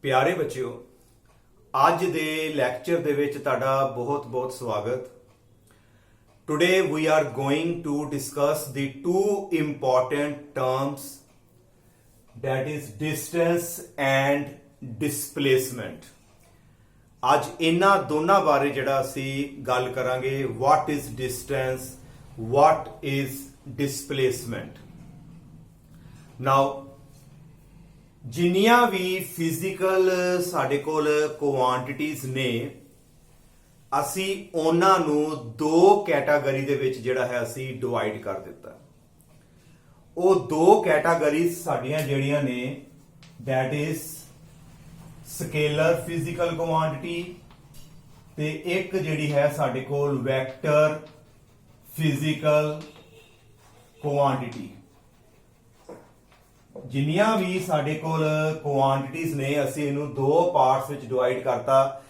प्यारे बच्चों, ਅੱਜ ਦੇ ਲੈਕਚਰ ਦੇ ਵਿੱਚ ਤੁਹਾਡਾ ਬਹੁਤ-ਬਹੁਤ ਸਵਾਗਤ। Today we are going to discuss the two important terms, that is distance and displacement. ਅੱਜ ਇਹਨਾਂ ਦੋਨਾਂ ਬਾਰੇ ਜਿਹੜਾ ਅਸੀਂ ਗੱਲ ਕਰਾਂਗੇ। What is distance? What is displacement? Now ਜਿੰਨੀਆਂ ਵੀ ਫਿਜ਼ੀਕਲ ਸਾਡੇ ਕੋਲ ਕੁਆਂਟੀਟੀਜ਼ ਨੇ, ਅਸੀਂ ਉਹਨਾਂ ਨੂੰ ਦੋ ਕੈਟਾਗਰੀ ਦੇ ਵਿੱਚ ਜਿਹੜਾ ਹੈ ਅਸੀਂ ਡਿਵਾਈਡ ਕਰ ਦਿੱਤਾ। ਉਹ ਦੋ ਕੈਟਾਗਰੀਜ਼ ਸਾਡੀਆਂ ਜਿਹੜੀਆਂ ਨੇ, that is scaler physical quantity ਤੇ ਇੱਕ ਜਿਹੜੀ ਹੈ ਸਾਡੇ ਕੋਲ ਵੈਕਟਰ ਫਿਜ਼ੀਕਲ ਕੁਆਂਟੀਟੀ। ਜਿੰਨੀਆਂ ਵੀ ਸਾਡੇ ਕੋਲ ਕੁਆਂਟੀਟੀਜ਼ ਨੇ, ਅਸੀਂ ਇਹਨੂੰ ਦੋ ਪਾਰਟਸ ਵਿੱਚ ਡਿਵਾਈਡ ਕਰਤਾ।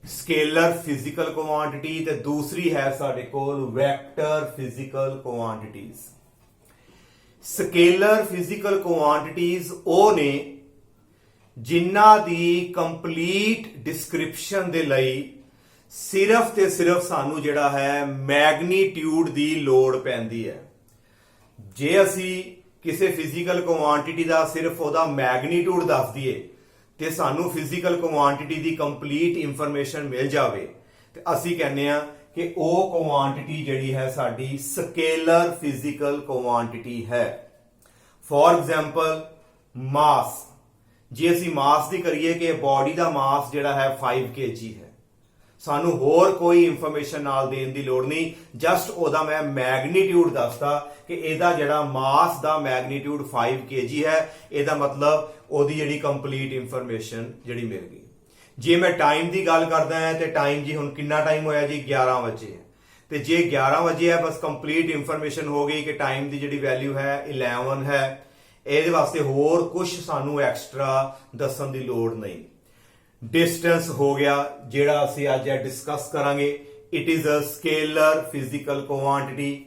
ਸਕੇਲਰ ਫਿਜ਼ੀਕਲ ਕੁਆਂਟੀਟੀ ਤੇ ਦੂਸਰੀ ਹੈ ਸਾਡੇ ਕੋਲ vector physical quantities. Scaler physical quantities ਉਹ ਨੇ ਜਿਨ੍ਹਾਂ ਦੀ ਕੰਪਲੀਟ ਡਿਸਕ੍ਰਿਪਸ਼ਨ ਦੇ ਲਈ ਸਿਰਫ ਤੇ ਸਿਰਫ ਸਾਨੂੰ ਜਿਹੜਾ ਹੈ ਮੈਗਨੀਟਿਊਡ ਦੀ ਲੋੜ ਪੈਂਦੀ ਹੈ। ਜੇ ਅਸੀਂ ਕਿਸੇ ਫਿਜ਼ੀਕਲ ਕੁਆਂਟੀਟੀ ਦਾ ਸਿਰਫ ਉਹਦਾ ਮੈਗਨੀਟਿਊਡ ਦੱਸ ਦਈਏ ਤੇ ਸਾਨੂੰ ਫਿਜ਼ੀਕਲ ਕੁਆਂਟੀਟੀ ਦੀ ਕੰਪਲੀਟ ਇਨਫੋਰਮੇਸ਼ਨ ਮਿਲ ਜਾਵੇ ਤੇ ਅਸੀਂ ਕਹਿੰਦੇ ਆ ਕਿ ਉਹ ਕੁਆਂਟੀਟੀ ਜਿਹੜੀ ਹੈ ਸਾਡੀ ਸਕੇਲਰ ਫਿਜ਼ੀਕਲ ਕੁਆਂਟੀਟੀ ਹੈ। ਫੋਰ ਐਗਜ਼ਾਮਪਲ ਮਾਸ, ਜੇ ਅਸੀਂ ਮਾਸ ਦੀ ਕਰੀਏ ਕਿ ਬਾਡੀ ਦਾ ਮਾਸ ਜਿਹੜਾ ਹੈ 5 kg ਹੈ, ਸਾਨੂੰ ਹੋਰ ਕੋਈ ਇਨਫੋਰਮੇਸ਼ਨ ਨਾਲ ਦੇਣ ਦੀ ਲੋੜ ਨਹੀਂ, ਜਸਟ ਉਹਦਾ ਮੈਂ ਮੈਗਨੀਟਿਊਡ ਦੱਸਦਾ ਕਿ ਇਹਦਾ ਜਿਹੜਾ ਮਾਸ ਦਾ ਮੈਗਨੀਟਿਊਡ 5 kg ਹੈ। ਇਹਦਾ ਮਤਲਬ ਉਹਦੀ ਜਿਹੜੀ ਕੰਪਲੀਟ ਇਨਫੋਰਮੇਸ਼ਨ ਜਿਹੜੀ ਮਿਲ ਗਈ। ਜੇ ਮੈਂ ਟਾਈਮ ਦੀ ਗੱਲ ਕਰਦਾ ਹਾਂ ਤੇ ਟਾਈਮ ਜੀ ਹੁਣ ਕਿੰਨਾ ਟਾਈਮ ਹੋਇਆ ਜੀ, 11 ਵਜੇ ਹੈ, ਤੇ ਜੇ 11 ਵਜੇ ਹੈ ਬਸ ਕੰਪਲੀਟ ਇਨਫੋਰਮੇਸ਼ਨ ਹੋ ਗਈ ਕਿ ਟਾਈਮ ਦੀ ਜਿਹੜੀ ਵੈਲਿਊ ਹੈ 11 ਹੈ। ਇਹਦੇ ਵਾਸਤੇ ਹੋਰ ਕੁਝ ਸਾਨੂੰ ਐਕਸਟਰਾ ਦੱਸਣ ਦੀ ਲੋੜ ਨਹੀਂ। ਡਿਸਟੈਂਸ ਹੋ ਗਿਆ ਜਿਹੜਾ ਅਸੀਂ ਅੱਜ ਡਿਸਕਸ ਕਰਾਂਗੇ। It is a scalar physical quantity.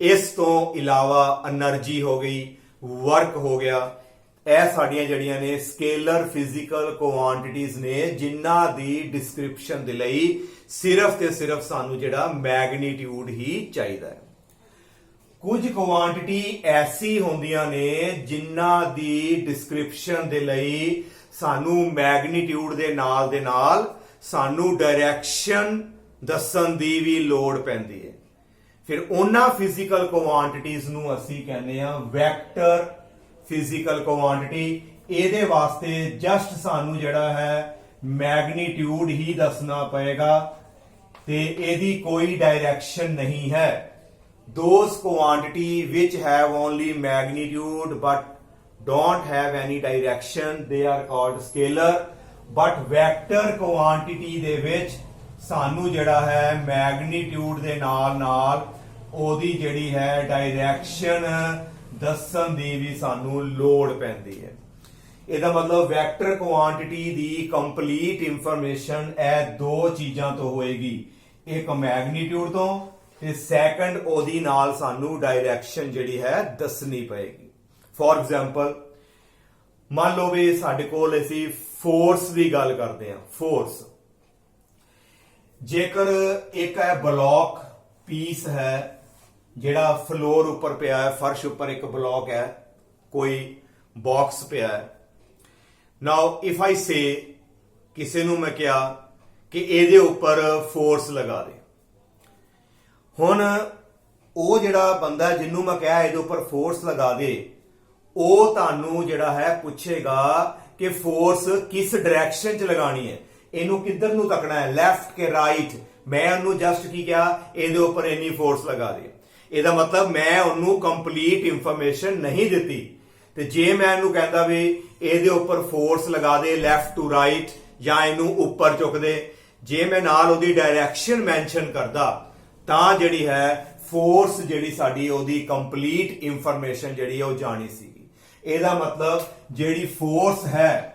ਇਸ ਤੋਂ ਇਲਾਵਾ એનર્ਜੀ ਹੋ ਗਈ, ਵਰਕ ਹੋ ਗਿਆ। ਇਹ ਸਾਡੀਆਂ ਜਿਹੜੀਆਂ ਨੇ ਸਕੇਲਰ ਫਿਜ਼ੀਕਲ ਕੁਆਂਟੀਟੀਜ਼ ਨੇ ਜਿਨ੍ਹਾਂ ਦੀ ਡਿਸਕ੍ਰਿਪਸ਼ਨ ਦੇ ਲਈ ਸਿਰਫ ਤੇ ਸਿਰਫ ਸਾਨੂੰ ਜਿਹੜਾ ਮੈਗਨੀਟਿਊਡ ਹੀ ਚਾਹੀਦਾ ਹੈ। ਕੁਝ ਕੁਆਂਟੀਟੀ ਐਸੀ ਹੁੰਦੀਆਂ ਨੇ ਜਿਨ੍ਹਾਂ ਦੀ ਡਿਸਕ੍ਰਿਪਸ਼ਨ ਦੇ ਲਈ ਸਾਨੂੰ ਮੈਗਨੀਟਿਊਡ ਦੇ ਨਾਲ ਸਾਨੂੰ ਡਾਇਰੈਕਸ਼ਨ ਦੱਸਣ ਦੀ ਵੀ ਲੋੜ ਪੈਂਦੀ ਹੈ। ਫਿਰ ਉਹਨਾਂ ਫਿਜ਼ੀਕਲ ਕੁਆਂਟੀਟੀਜ਼ ਨੂੰ ਅਸੀਂ ਕਹਿੰਦੇ ਆ ਵੈਕਟਰ ਫਿਜ਼ੀਕਲ ਕੁਆਂਟੀਟੀ। ਇਹਦੇ ਵਾਸਤੇ ਜਸਟ ਸਾਨੂੰ ਜਿਹੜਾ ਹੈ ਮੈਗਨੀਟਿਊਡ ਹੀ ਦੱਸਣਾ ਪਏਗਾ ਤੇ ਇਹਦੀ ਕੋਈ ਡਾਇਰੈਕਸ਼ਨ ਨਹੀਂ ਹੈ। Those quantity which have only magnitude but don't have any direction, they are called scalar. But vector quantity ਦੇ ਵਿੱਚ ਸਾਨੂੰ ਜਿਹੜਾ ਹੈ ਮੈਗਨੀਟਿਊਡ ਦੇ ਨਾਲ ਉਹਦੀ ਜਿਹੜੀ ਹੈ ਡਾਇਰੈਕਸ਼ਨ ਦੱਸਣ ਦੀ ਵੀ ਸਾਨੂੰ ਲੋੜ ਪੈਂਦੀ ਹੈ। ਇਹਦਾ ਮਤਲਬ ਵੈਕਟਰ ਕੁਆਂਟੀਟੀ ਦੀ ਕੰਪਲੀਟ ਇਨਫੋਰਮੇਸ਼ਨ ਇਹ ਦੋ ਚੀਜ਼ਾਂ ਤੋਂ ਹੋਏਗੀ, ਇੱਕ ਮੈਗਨੀਟਿਊਡ ਤੋਂ ਤੇ ਸੈਕੰਡ ਉਹਦੀ ਨਾਲ ਸਾਨੂੰ ਡਾਇਰੈਕਸ਼ਨ ਜਿਹੜੀ ਹੈ ਦੱਸਣੀ ਪਏਗੀ। ਫੋਰ ਐਗਜ਼ਾਮਪਲ ਮੰਨ ਲਓ ਵੀ ਸਾਡੇ ਕੋਲ ਅਸੀਂ ਫੋਰਸ ਦੀ ਗੱਲ ਕਰਦੇ ਹਾਂ। ਫੋਰਸ, ਜੇਕਰ ਇੱਕ ਹੈ ਬਲੌਕ ਪੀਸ ਹੈ ਜਿਹੜਾ ਫਲੋਰ ਉੱਪਰ ਪਿਆ ਹੈ, ਫਰਸ਼ ਉੱਪਰ ਇੱਕ ਬਲੌਕ ਹੈ, ਕੋਈ ਬਾਕਸ ਪਿਆ ਹੈ। ਨਾਓ ਇਫ ਆਈ ਸੇ, ਕਿਸੇ ਨੂੰ ਮੈਂ ਕਿਹਾ ਕਿ ਇਹਦੇ ਉੱਪਰ ਫੋਰਸ ਲਗਾ ਦੇ। ਹੁਣ ਉਹ ਜਿਹੜਾ ਬੰਦਾ ਜਿਹਨੂੰ ਮੈਂ ਕਿਹਾ ਇਹਦੇ ਉੱਪਰ ਫੋਰਸ ਲਗਾ ਦੇ, ਉਹ ਤੁਹਾਨੂੰ ਜਿਹੜਾ ਹੈ ਪੁੱਛੇਗਾ ਕਿ ਫੋਰਸ ਕਿਸ ਡਾਇਰੈਕਸ਼ਨ 'ਚ ਲਗਾਣੀ ਹੈ, ਇਹਨੂੰ ਕਿੱਧਰ ਨੂੰ ਤੱਕਣਾ ਹੈ, ਲੈਫਟ ਕਿ ਰਾਈਟ। ਮੈਂ ਉਹਨੂੰ ਜਸਟ ਕੀ ਕਿਹਾ, ਇਹਦੇ ਉੱਪਰ ਇੰਨੀ ਫੋਰਸ ਲਗਾ ਦੇ। ਇਹਦਾ ਮਤਲਬ ਮੈਂ ਉਹਨੂੰ ਕੰਪਲੀਟ ਇਨਫੋਰਮੇਸ਼ਨ ਨਹੀਂ ਦਿੱਤੀ। ਤੇ ਜੇ ਮੈਂ ਇਹਨੂੰ ਕਹਿੰਦਾ ਵੀ ਇਹਦੇ ਉੱਪਰ ਫੋਰਸ ਲਗਾ ਦੇ ਲੈਫਟ ਟੂ ਰਾਈਟ ਜਾਂ ਇਹਨੂੰ ਉੱਪਰ ਚੁੱਕ ਦੇ, ਜੇ ਮੈਂ ਨਾਲ ਉਹਦੀ ਡਾਇਰੈਕਸ਼ਨ ਮੈਂਸ਼ਨ ਕਰਦਾ ਤਾਂ ਜਿਹੜੀ ਹੈ ਫੋਰਸ ਜਿਹੜੀ ਸਾਡੀ ਉਹਦੀ ਕੰਪਲੀਟ ਇਨਫੋਰਮੇਸ਼ਨ ਜਿਹੜੀ ਉਹ ਜਾਣੀ ਸੀਗੀ। ਇਹਦਾ ਮਤਲਬ ਜਿਹੜੀ ਫੋਰਸ ਹੈ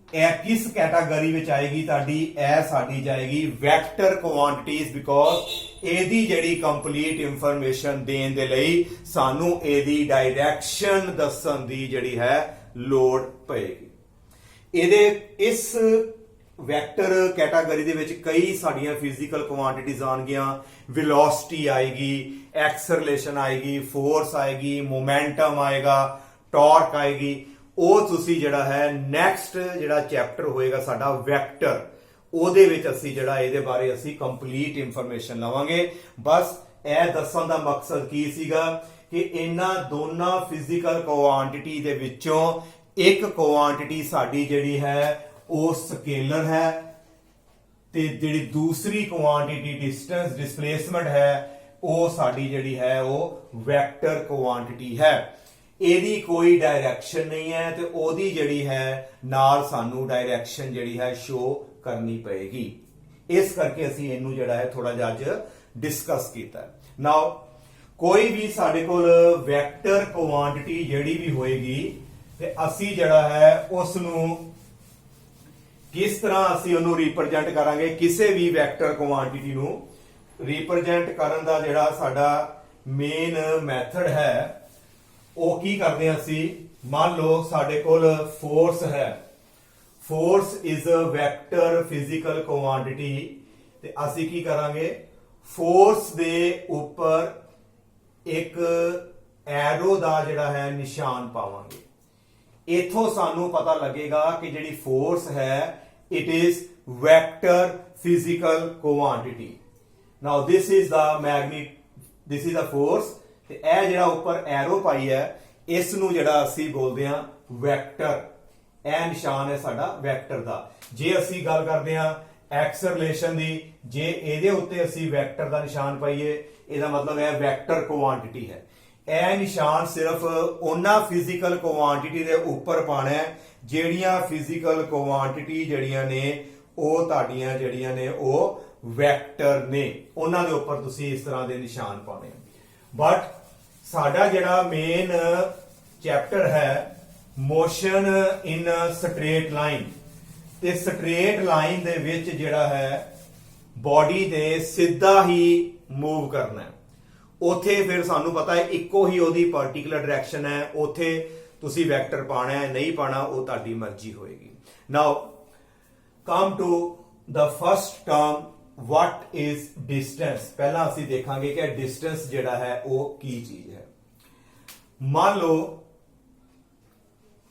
ਇਹ ਕਿਸ ਕੈਟਾਗਰੀ ਵਿੱਚ ਆਏਗੀ ਤੁਹਾਡੀ, ਇਹ ਸਾਡੀ ਜਾਏਗੀ ਵੈਕਟਰ ਕੁਆਂਟੀਟੀਜ਼, ਬਿਕੋਜ਼ ਇਹਦੀ ਜਿਹੜੀ ਕੰਪਲੀਟ ਇਨਫੋਰਮੇਸ਼ਨ ਦੇਣ ਦੇ ਲਈ ਸਾਨੂੰ ਇਹਦੀ ਡਾਇਰੈਕਸ਼ਨ ਦੱਸਣ ਦੀ ਜਿਹੜੀ ਹੈ ਲੋੜ ਪਏਗੀ। ਇਹਦੇ ਇਸ ਵੈਕਟਰ ਕੈਟਾਗਰੀ ਦੇ ਵਿੱਚ ਕਈ ਸਾਡੀਆਂ ਫਿਜ਼ੀਕਲ ਕੁਆਂਟੀਟੀਜ਼ ਆਣਗੀਆਂ। ਵੈਲੋਸਿਟੀ ਆਏਗੀ, ਐਕਸਲਰੇਸ਼ਨ ਆਏਗੀ, ਫੋਰਸ ਆਏਗੀ, ਮੋਮੈਂਟਮ ਆਏਗਾ, ਟਾਰਕ ਆਏਗੀ। ਉਹ ਤੁਸੀਂ ਜਿਹੜਾ ਹੈ ਨੈਕਸਟ ਜਿਹੜਾ ਚੈਪਟਰ ਹੋਏਗਾ ਸਾਡਾ ਵੈਕਟਰ, ਉਹਦੇ ਵਿੱਚ ਅਸੀਂ ਜਿਹੜਾ ਇਹਦੇ ਬਾਰੇ ਅਸੀਂ ਕੰਪਲੀਟ ਇਨਫੋਰਮੇਸ਼ਨ ਲਵਾਂਗੇ। ਬਸ ਇਹ ਦੱਸਣ ਦਾ ਮਕਸਦ ਕੀ ਸੀਗਾ ਕਿ ਇਹਨਾਂ ਦੋਨਾਂ ਫਿਜ਼ੀਕਲ ਕੁਆਂਟੀਟੀ ਦੇ ਵਿੱਚੋਂ ਇੱਕ ਕੁਆਂਟੀਟੀ ਸਾਡੀ ਜਿਹੜੀ ਹੈ ਉਹ ਸਕੇਲਰ ਹੈ ਤੇ ਜਿਹੜੀ ਦੂਸਰੀ ਕੁਆਂਟੀਟੀ ਡਿਸਟੈਂਸ ਡਿਸਪਲੇਸਮੈਂਟ ਹੈ ਉਹ ਸਾਡੀ ਜਿਹੜੀ ਹੈ ਉਹ ਵੈਕਟਰ ਕੁਆਂਟੀਟੀ ਹੈ। ਇਹਦੀ ਕੋਈ ਡਾਇਰੈਕਸ਼ਨ ਨਹੀਂ ਹੈ ਤੇ ਉਹਦੀ ਜਿਹੜੀ ਹੈ ਨਾਲ ਸਾਨੂੰ ਡਾਇਰੈਕਸ਼ਨ ਜਿਹੜੀ ਹੈ ਸ਼ੋ ਕਰਨੀ ਪਏਗੀ। ਇਸ ਕਰਕੇ ਅਸੀਂ ਇਹਨੂੰ ਜਿਹੜਾ ਹੈ ਥੋੜਾ ਜਿਹਾ ਅੱਜ ਡਿਸਕਸ ਕੀਤਾ। ਨਾਓ ਕੋਈ ਵੀ ਸਾਡੇ ਕੋਲ ਵੈਕਟਰ ਕੁਆਂਟੀਟੀ ਜਿਹੜੀ ਵੀ ਹੋਏਗੀ ਤੇ ਅਸੀਂ ਜਿਹੜਾ ਹੈ ਉਸ ਨੂੰ ਕਿਸ ਤਰ੍ਹਾਂ ਅਸੀਂ ਉਹਨੂੰ ਰਿਪਰੈਜ਼ੈਂਟ ਕਰਾਂਗੇ। ਕਿਸੇ ਵੀ ਵੈਕਟਰ ਕੁਆਂਟੀਟੀ ਨੂੰ ਰਿਪਰੈਜ਼ੈਂਟ ਕਰਨ ਦਾ ਜਿਹੜਾ ਸਾਡਾ ਮੇਨ ਮੈਥਡ ਹੈ ਉਹ ਕੀ ਕਰਦੇ ਹਾਂ ਅਸੀਂ। ਮੰਨ ਲਓ ਸਾਡੇ ਕੋਲ ਫੋਰਸ ਹੈ, force is a vector physical quantity ਤੇ ਅਸੀਂ ਕੀ ਕਰਾਂਗੇ, ਫੋਰਸ ਦੇ ਉੱਪਰ ਇੱਕ ਐਰੋ ਦਾ ਜਿਹੜਾ ਹੈ ਨਿਸ਼ਾਨ ਪਾਵਾਂਗੇ। ਇਥੋਂ ਸਾਨੂੰ ਪਤਾ ਲੱਗੇਗਾ ਕਿ ਜਿਹੜੀ ਫੋਰਸ ਹੈ it is vector physical quantity. Now this is the force ਤੇ ਇਹ ਜਿਹੜਾ ਉੱਪਰ ਐਰੋ ਪਾਈ ਹੈ ਇਸ ਨੂੰ ਜਿਹੜਾ ਅਸੀਂ ਬੋਲਦੇ ਹਾਂ ਵੈਕਟਰ। ਇਹ ਨਿਸ਼ਾਨ ਹੈ ਸਾਡਾ ਵੈਕਟਰ ਦਾ। ਜੇ ਅਸੀਂ ਗੱਲ ਕਰਦੇ ਹਾਂ ਐਕਸਲਰੇਸ਼ਨ ਦੀ, ਜੇ ਇਹਦੇ ਉੱਤੇ ਅਸੀਂ ਵੈਕਟਰ ਦਾ ਨਿਸ਼ਾਨ ਪਾਈਏ ਇਹਦਾ ਮਤਲਬ ਹੈ ਵੈਕਟਰ ਕੁਆਂਟੀਟੀ ਹੈ। ਇਹ ਨਿਸ਼ਾਨ ਸਿਰਫ ਉਹਨਾਂ ਫਿਜ਼ੀਕਲ ਕੁਆਂਟੀਟੀ ਦੇ ਉੱਪਰ ਪਾਣਾ ਹੈ ਜਿਹੜੀਆਂ ਫਿਜ਼ੀਕਲ ਕੁਆਂਟੀਟੀ ਜਿਹੜੀਆਂ ਨੇ ਉਹ ਤੁਹਾਡੀਆਂ ਜਿਹੜੀਆਂ ਨੇ ਉਹ ਵੈਕਟਰ ਨੇ, ਉਹਨਾਂ ਦੇ ਉੱਪਰ ਤੁਸੀਂ ਇਸ ਤਰ੍ਹਾਂ ਦੇ ਨਿਸ਼ਾਨ ਪਾਉਣੇ। ਬਟ ਸਾਡਾ ਜਿਹੜਾ ਮੇਨ ਚੈਪਟਰ ਹੈ ਮੋਸ਼ਨ ਇਨ ਸਟ੍ਰੇਟ ਲਾਈਨ, ਤੇ ਸਟ੍ਰੇਟ ਲਾਈਨ ਦੇ ਵਿੱਚ ਜਿਹੜਾ ਹੈ ਬੋਡੀ ਦੇ ਸਿੱਧਾ ਹੀ ਮੂਵ ਕਰਨਾ ਹੈ। ਉਥੇ ਫਿਰ ਸਾਨੂੰ ਪਤਾ ਹੈ ਇੱਕੋ ਹੀ ਉਹਦੀ ਪਾਰਟਿਕੂਲਰ ਡਾਇਰੈਕਸ਼ਨ ਹੈ, ਉਥੇ ਤੁਸੀਂ ਵੈਕਟਰ ਪਾਣਾ ਹੈ ਨਹੀਂ ਪਾਣਾ ਉਹ ਤੁਹਾਡੀ ਮਰਜ਼ੀ ਹੋਏਗੀ। Now come to the first term, what is distance। ਪਹਿਲਾਂ ਅਸੀਂ ਦੇਖਾਂਗੇ ਕਿ distance ਜਿਹੜਾ ਹੈ ਉਹ ਕੀ ਚੀਜ਼ ਹੈ। ਮੰਨ ਲਓ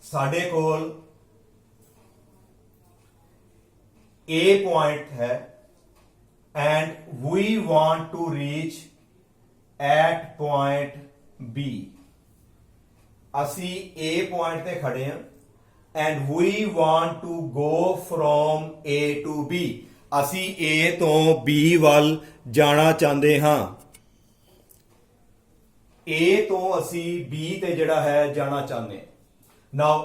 ਸਾਡੇ ਕੋਲ A point ਹੈ and we want to reach at point B। ਅਸੀਂ A point ਤੇ ਖੜੇ ਹਾਂ and we want to go from A to B। ਅਸੀਂ A ਤੋਂ B ਵੱਲ ਜਾਣਾ ਚਾਹੁੰਦੇ ਹਾਂ। A ਤੋਂ ਅਸੀਂ B ਤੇ ਜਿਹੜਾ ਹੈ ਜਾਣਾ ਚਾਹੁੰਦੇ ਹਾਂ। Now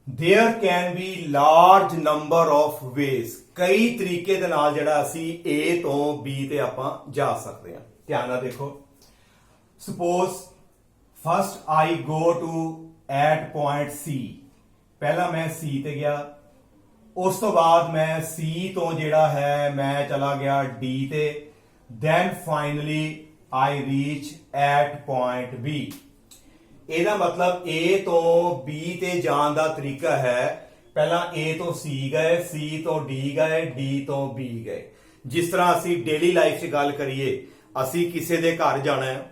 there can be large number of ways। ਕਈ ਤਰੀਕੇ ਦੇ ਨਾਲ ਜਿਹੜਾ ਅਸੀਂ A ਤੋਂ B ਤੇ ਆਪਾਂ ਜਾ ਸਕਦੇ ਹਾਂ। ਧਿਆਨ ਨਾਲ ਦੇਖੋ। Suppose first I go to at point C। ਪਹਿਲਾਂ ਮੈਂ C ਤੇ ਗਿਆ, ਉਸ ਤੋਂ ਬਾਅਦ ਮੈਂ C ਤੋਂ ਜਿਹੜਾ ਹੈ ਮੈਂ ਚਲਾ ਗਿਆ D ਤੇ, then finally I reach at point B। ਇਹਦਾ ਮਤਲਬ A ਤੋਂ B ਤੇ ਜਾਣ ਦਾ ਤਰੀਕਾ ਹੈ ਪਹਿਲਾਂ A ਤੋਂ C ਗਏ, C ਤੋਂ D ਗਏ, D ਤੋਂ B ਗਏ। ਜਿਸ ਤਰ੍ਹਾਂ ਅਸੀਂ ਡੇਲੀ ਲਾਈਫ 'ਚ ਗੱਲ ਕਰੀਏ, ਅਸੀਂ ਕਿਸੇ ਦੇ ਘਰ ਜਾਣਾ ਹੈ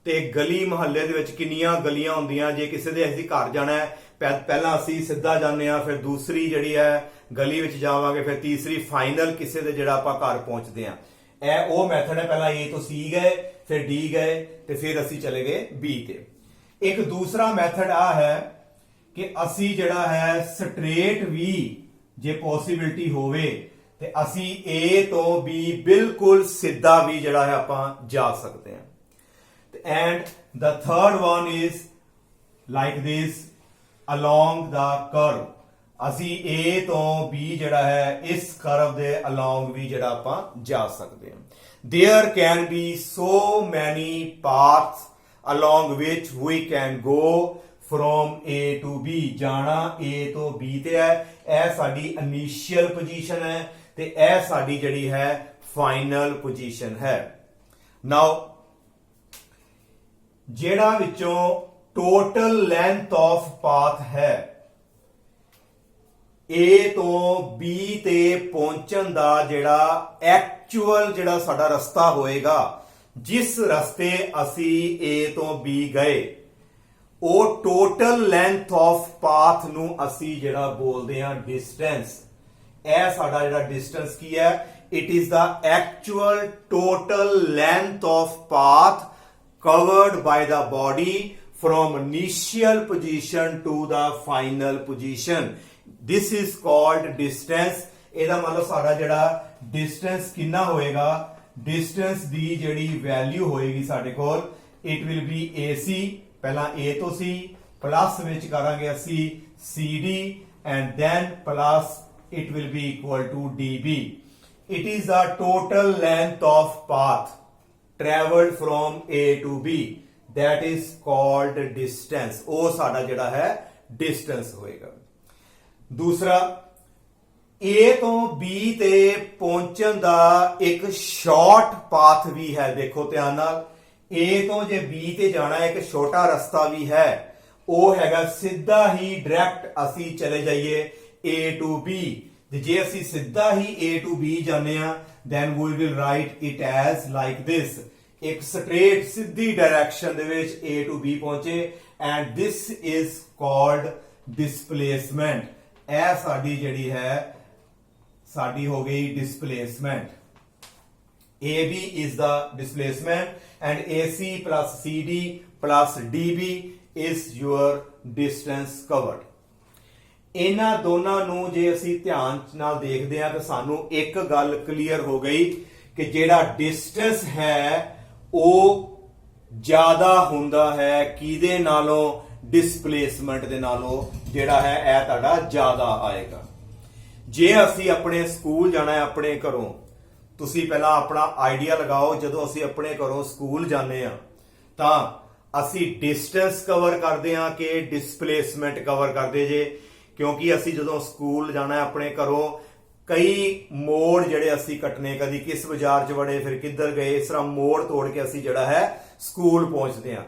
ਤੇ ਗਲੀ ਮੁਹੱਲੇ ਦੇ ਵਿੱਚ ਕਿੰਨੀਆਂ ਗਲੀਆਂ ਹੁੰਦੀਆਂ। ਜੇ ਕਿਸੇ ਦੇ ਅਸੀਂ ਘਰ ਜਾਣਾ ਹੈ ਪਹਿਲਾਂ ਅਸੀਂ ਸਿੱਧਾ ਜਾਂਦੇ ਆ, ਫਿਰ ਦੂਸਰੀ ਜਿਹੜੀ ਹੈ ਗਲੀ ਵਿੱਚ ਜਾਵਾਂਗੇ, ਫਿਰ ਤੀਸਰੀ, ਫਾਈਨਲ ਕਿਸੇ ਦੇ ਜਿਹੜਾ ਆਪਾਂ ਘਰ ਪਹੁੰਚਦੇ ਆ। ਇਹ ਉਹ ਮੈਥਡ ਹੈ, ਪਹਿਲਾਂ A ਤੋਂ C ਗਏ, ਫਿਰ D ਗਏ ਤੇ ਫਿਰ ਅਸੀਂ ਚਲੇ ਗਏ B ਤੇ। ਇੱਕ ਦੂਸਰਾ ਮੈਥਡ ਆ ਹੈ ਕਿ ਅਸੀਂ ਜਿਹੜਾ ਹੈ ਸਟ੍ਰੇਟ ਵੀ ਜੇ ਪੋਸੀਬਿਲਿਟੀ ਹੋਵੇ ਤੇ ਅਸੀਂ A ਤੋਂ B ਬਿਲਕੁਲ ਸਿੱਧਾ ਵੀ ਜਿਹੜਾ ਹੈ ਆਪਾਂ ਜਾ ਸਕਦੇ ਹਾਂ। And the third one is like this along the curve। ਅਸੀਂ A ਤੋਂ B ਜਿਹੜਾ ਹੈ ਇਸ ਕਰਵ ਦੇ along ਵੀ ਜਿਹੜਾ ਆਪਾਂ ਜਾ ਸਕਦੇ ਹਾਂ। There can be so many paths along which we can go from A to B। ਜਾਣਾ A ਤੋਂ B ਤੇ ਹੈ, ਇਹ ਸਾਡੀ ਇਨੀਸ਼ੀਅਲ ਪੋਜੀਸ਼ਨ ਹੈ ਤੇ ਇਹ ਸਾਡੀ ਜਿਹੜੀ ਹੈ ਫਾਈਨਲ ਪੋਜੀਸ਼ਨ ਹੈ। ਨਾਓ ਜਿਹੜਾ ਵਿੱਚੋਂ ਟੋਟਲ ਲੈਂਥ ਆਫ ਪਾਥ ਹੈ A ਤੋਂ B ਤੇ ਪਹੁੰਚਣ ਦਾ ਜਿਹੜਾ ਐਕਚੁਅਲ ਜਿਹੜਾ ਸਾਡਾ ਰਸਤਾ ਹੋਏਗਾ, ਜਿਸ ਰਸਤੇ ਅਸੀਂ A ਤੋਂ B ਗਏ, ਉਹ ਟੋਟਲ ਲੈਂਥ ਆਫ ਪਾਥ ਨੂੰ ਅਸੀਂ ਜਿਹੜਾ ਬੋਲਦੇ ਹਾਂ ਡਿਸਟੈਂਸ। ਇਹ ਸਾਡਾ ਜਿਹੜਾ ਡਿਸਟੈਂਸ ਕੀ ਹੈ? It is the actual total length of path covered by the body from initial position to the final position. This is called distance. ਇਹਦਾ ਮਤਲਬ ਸਾਡਾ ਜਿਹੜਾ distance ਕਿੰਨਾ ਹੋਏਗਾ? distance ਦੀ ਜਿਹੜੀ ਵੈਲਿਊ ਹੋਏਗੀ ਸਾਡੇ ਕੋਲ, it will be AC, ਪਹਿਲਾਂ A ਤੋਂ C, ਪਲੱਸ ਵਿੱਚ ਕਰਾਂਗੇ ਅਸੀਂ CD, and then plus it will be equal to DB. It is the total length of path traveled from A to B, that is called distance. ਉਹ ਸਾਡਾ ਜਿਹੜਾ ਹੈ distance ਹੋਏਗਾ। ਦੂਸਰਾ, A ਤੋਂ B ਤੇ ਪਹੁੰਚਣ ਦਾ ਇੱਕ ਸ਼ਾਰਟ ਪਾਥ ਵੀ ਹੈ। ਦੇਖੋ ਧਿਆਨ ਨਾਲ, A ਤੋਂ ਜੇ B ਤੇ ਜਾਣਾ ਇੱਕ ਛੋਟਾ ਰਸਤਾ ਵੀ ਹੈ, ਉਹ ਹੈਗਾ ਸਿੱਧਾ ਹੀ ਡਾਇਰੈਕਟ ਅਸੀਂ ਚਲੇ ਜਾਈਏ A to B। ਜੇ ਅਸੀਂ ਸਿੱਧਾ ਹੀ A to B ਜਾਂਦੇ ਆ, then we will write it as like this, ਇੱਕ ਸਟ੍ਰੇਟ ਸਿੱਧੀ ਡਾਇਰੈਕਸ਼ਨ ਦੇ ਵਿੱਚ A to B ਪਹੁੰਚੇ, and this is called displacement। ਇਹ ਸਾਡੀ ਜਿਹੜੀ ਹੈ ਸਾਡੀ ਹੋ ਗਈ displacement। AB is the displacement and AC plus CD plus DB is your distance covered। ਇਹਨਾਂ ਦੋਨਾਂ ਨੂੰ ਜੇ ਅਸੀਂ ਧਿਆਨ ਨਾਲ ਦੇਖਦੇ ਹਾਂ ਤਾਂ ਸਾਨੂੰ ਇੱਕ ਗੱਲ ਕਲੀਅਰ ਹੋ ਗਈ ਕਿ ਜਿਹੜਾ ਡਿਸਟੈਂਸ ਹੈ ਉਹ ਜ਼ਿਆਦਾ ਹੁੰਦਾ ਹੈ ਕਿਹਦੇ ਨਾਲੋਂ? ਡਿਸਪਲੇਸਮੈਂਟ ਦੇ ਨਾਲੋਂ ਜਿਹੜਾ ਹੈ ਇਹ ਤੁਹਾਡਾ ਜ਼ਿਆਦਾ ਆਏਗਾ। ਜੇ ਅਸੀਂ ਆਪਣੇ ਸਕੂਲ ਜਾਣਾ ਹੈ ਆਪਣੇ ਘਰੋਂ, ਤੁਸੀਂ ਪਹਿਲਾਂ ਆਪਣਾ ਆਈਡੀਆ ਲਗਾਓ, ਜਦੋਂ ਅਸੀਂ ਆਪਣੇ ਘਰੋਂ ਸਕੂਲ ਜਾਂਦੇ ਆ ਤਾਂ ਅਸੀਂ ਡਿਸਟੈਂਸ ਕਵਰ ਕਰਦੇ ਆ ਕਿ ਡਿਸਪਲੇਸਮੈਂਟ ਕਵਰ ਕਰਦੇ ਜੇ? ਕਿਉਂਕਿ ਅਸੀਂ ਜਦੋਂ ਸਕੂਲ ਜਾਣਾ ਹੈ ਆਪਣੇ ਘਰੋਂ, ਕਈ ਮੋੜ ਜਿਹੜੇ ਅਸੀਂ ਕੱਟਨੇ, ਕਦੀ ਕਿਸ ਬਾਜ਼ਾਰ 'ਚ ਵੜੇ, ਫਿਰ ਕਿੱਧਰ ਗਏ, ਇਸ ਤਰ੍ਹਾਂ ਮੋੜ ਤੋੜ ਕੇ ਅਸੀਂ ਜਿਹੜਾ ਹੈ ਸਕੂਲ ਪਹੁੰਚਦੇ ਆ।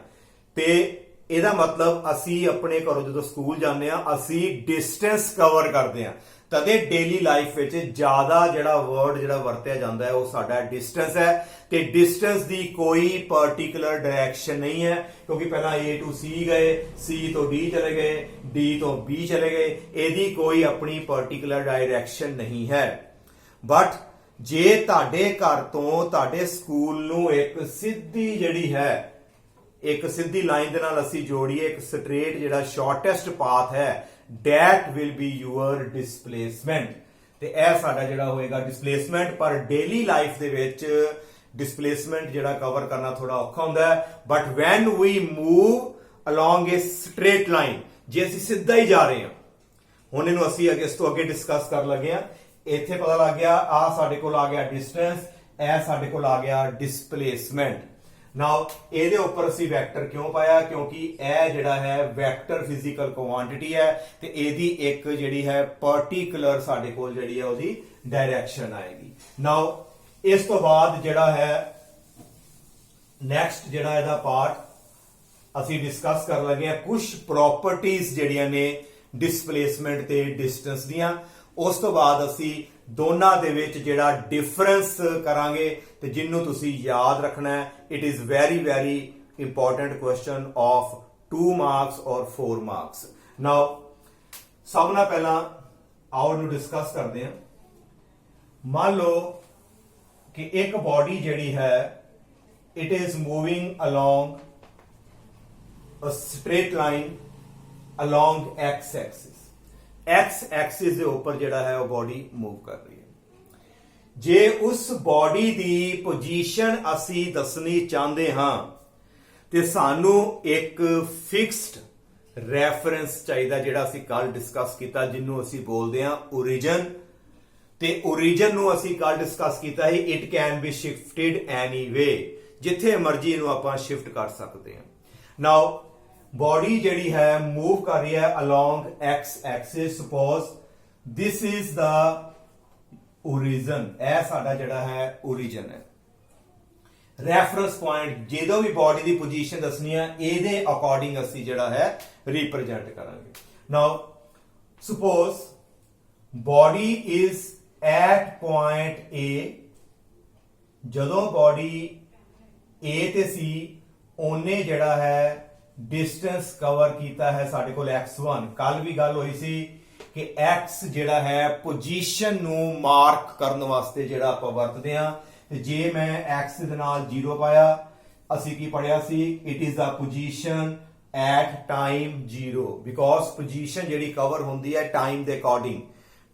ਤੇ ਇਹਦਾ ਮਤਲਬ ਅਸੀਂ ਆਪਣੇ ਘਰੋਂ ਜਦੋਂ ਸਕੂਲ ਜਾਂਦੇ ਆ, ਅਸੀਂ ਡਿਸਟੈਂਸ ਕਵਰ ਕਰਦੇ ਆ। ਤਦੇ ਡੇਲੀ ਲਾਈਫ ਵਿੱਚ ਜ਼ਿਆਦਾ ਜਿਹੜਾ ਵਰਡ ਜਿਹੜਾ ਵਰਤਿਆ ਜਾਂਦਾ ਹੈ ਉਹ ਸਾਡਾ ਡਿਸਟੈਂਸ ਹੈ। ਤੇ ਡਿਸਟੈਂਸ ਦੀ ਕੋਈ ਪਾਰਟਿਕੂਲਰ ਡਾਇਰੈਕਸ਼ਨ ਨਹੀਂ ਹੈ, ਕਿਉਂਕਿ ਪਹਿਲਾਂ A to C ਗਏ, C ਤੋਂ D ਚਲੇ ਗਏ, D ਤੋਂ B ਚਲੇ ਗਏ, ਇਹਦੀ ਕੋਈ ਆਪਣੀ ਪਾਰਟਿਕੂਲਰ ਡਾਇਰੈਕਸ਼ਨ ਨਹੀਂ ਹੈ। ਬਟ ਜੇ ਤੁਹਾਡੇ ਘਰ ਤੋਂ ਤੁਹਾਡੇ ਸਕੂਲ ਨੂੰ ਇੱਕ ਸਿੱਧੀ ਜਿਹੜੀ ਹੈ, ਇੱਕ ਸਿੱਧੀ ਲਾਈਨ ਦੇ ਨਾਲ ਅਸੀਂ ਜੋੜੀਏ, ਇੱਕ ਸਟ੍ਰੇਟ ਜਿਹੜਾ ਸ਼ਾਰਟੈਸਟ ਪਾਥ ਹੈ, that will be your displacement। ਤੇ ਇਹ ਸਾਡਾ ਜਿਹੜਾ ਹੋਏਗਾ ਡਿਸਪਲੇਸਮੈਂਟ। ਪਰ ਡੇਲੀ ਲਾਈਫ ਦੇ ਵਿੱਚ ਡਿਸਪਲੇਸਮੈਂਟ ਜਿਹੜਾ ਕਵਰ ਕਰਨਾ ਥੋੜਾ ਔਖਾ ਹੁੰਦਾ ਹੈ। But when we move along a straight line, ਜੇ ਅਸੀਂ ਸਿੱਧਾ ਹੀ ਜਾ ਰਹੇ ਹਾਂ, ਹੁਣ ਇਹਨੂੰ ਅਸੀਂ ਇਸ ਤੋਂ ਅੱਗੇ ਡਿਸਕਸ ਕਰਨ ਲੱਗੇ ਹਾਂ। ਇੱਥੇ ਪਤਾ ਲੱਗ ਗਿਆ ਆ ਸਾਡੇ ਕੋਲ ਆ ਗਿਆ ਡਿਸਟੈਂਸ, ਇਹ ਸਾਡੇ ਕੋਲ ਆ ਗਿਆ ਡਿਸਪਲੇਸਮੈਂਟ। ਨਾਓ ਇਹਦੇ ਉੱਪਰ ਅਸੀਂ ਵੈਕਟਰ ਕਿਉਂ ਪਾਇਆ? ਕਿਉਂਕਿ ਇਹ ਜਿਹੜਾ ਹੈ ਵੈਕਟਰ ਫਿਜ਼ੀਕਲ ਕੁਆਂਟੀਟੀ ਹੈ ਤੇ ਇਹਦੀ ਇੱਕ ਜਿਹੜੀ ਹੈ ਪਾਰਟਿਕੂਲਰ ਸਾਡੇ ਕੋਲ ਜਿਹੜੀ ਹੈ ਉਹਦੀ ਡਾਇਰੈਕਸ਼ਨ ਆਏਗੀ। ਨਾਓ ਇਸ ਤੋਂ ਬਾਅਦ ਜਿਹੜਾ ਹੈ ਨੈਕਸਟ ਜਿਹੜਾ ਇਹਦਾ ਪਾਰਟ ਅਸੀਂ ਡਿਸਕਸ ਕਰਨ ਲੱਗੇ ਆ ਕੁਝ ਪ੍ਰੋਪਰਟੀਆਂ ਜਿਹੜੀਆਂ ਨੇ ਡਿਸਪਲੇਸਮੈਂਟ ਤੇ ਡਿਸਟੈਂਸ ਦੀਆਂ। ਉਸ ਤੋਂ ਬਾਅਦ ਅਸੀਂ ਦੋਨਾਂ ਦੇ ਵਿੱਚ ਜਿਹੜਾ ਡਿਫਰੈਂਸ ਕਰਾਂਗੇ ਤੇ ਜਿਹਨੂੰ ਤੁਸੀਂ ਯਾਦ ਰੱਖਣਾ ਹੈ। It is very very important question of 2 marks ਔਰ 4 ਮਾਰਕਸ। ਨਾਓ ਸਭ ਨਾਲ ਪਹਿਲਾਂ ਆਓ ਨੂੰ ਡਿਸਕਸ ਕਰਦੇ ਹਾਂ। ਮੰਨ ਲਓ ਕਿ ਇੱਕ ਬਾਡੀ ਜਿਹੜੀ ਹੈ it is moving along a straight line along x axis। x axis ਦੇ ਉੱਪਰ ਜਿਹੜਾ ਹੈ ਉਹ ਬਾਡੀ ਮੂਵ ਕਰ ਰਹੀ ਹੈ। ਜੇ ਉਸ ਬਾਡੀ ਦੀ ਪੋਜੀਸ਼ਨ ਅਸੀਂ ਦੱਸਣੀ ਚਾਹੁੰਦੇ ਹਾਂ ਤੇ ਸਾਨੂੰ ਇੱਕ ਫਿਕਸਡ ਰੈਫਰੈਂਸ ਚਾਹੀਦਾ, ਜਿਹੜਾ ਅਸੀਂ ਕੱਲ ਡਿਸਕਸ ਕੀਤਾ, ਜਿਹਨੂੰ ਅਸੀਂ ਬੋਲਦੇ ਹਾਂ origin। ਤੇ origin ਨੂੰ ਅਸੀਂ ਕੱਲ ਡਿਸਕਸ ਕੀਤਾ ਸੀ ਇਟ ਕੈਨ ਬੀ ਸ਼ਿਫਟਡ ਐਨੀ ਵੇ, ਜਿੱਥੇ ਮਰਜ਼ੀ ਇਹਨੂੰ ਆਪਾਂ ਸ਼ਿਫਟ ਕਰ ਸਕਦੇ ਹਾਂ। ਨਾਓ ਬੋਡੀ ਜਿਹੜੀ ਹੈ ਮੂਵ ਕਰ ਰਹੀ ਹੈ along x axis। Suppose this is the origin, ਇਹ ਸਾਡਾ ਜਿਹੜਾ ਹੈ origin ਹੈ। ਰੈਫਰੈਂਸ ਪੁਆਇੰਟ ਜਦੋਂ ਵੀ ਬੋਡੀ ਦੀ ਪੋਜੀਸ਼ਨ ਦੱਸਣੀ ਹੈ ਇਹਦੇ ਅਕੋਰਡਿੰਗ ਅਸੀਂ ਜਿਹੜਾ ਹੈ ਰਿਪਰੈਜ਼ੈਂਟ ਕਰਾਂਗੇ। Now suppose body is at point A, ਜਦੋਂ ਬੋਡੀ A ਤੇ ਸੀ ਉਹਨੇ ਜਿਹੜਾ ਹੈ ਡਿਸਟੈਂਸ ਕਵਰ ਕੀਤਾ ਹੈ ਸਾਡੇ ਕੋਲ x1। ਕੱਲ ਵੀ ਗੱਲ ਹੋਈ ਸੀ ਕਿ x ਜਿਹੜਾ ਹੈ ਪੋਜੀਸ਼ਨ ਨੂੰ ਮਾਰਕ ਕਰਨ ਵਾਸਤੇ ਜਿਹੜਾ ਆਪਾਂ ਵਰਤਦੇ ਆ, ਤੇ ਜੇ ਮੈਂ x ਦੇ ਨਾਲ 0 ਪਾਇਆ, ਅਸੀਂ ਕੀ ਪੜਿਆ ਸੀ, it is the position at time 0, because position ਜਿਹੜੀ ਕਵਰ ਹੁੰਦੀ ਹੈ ਟਾਈਮ ਦੇ ਅਕੋਰਡਿੰਗ।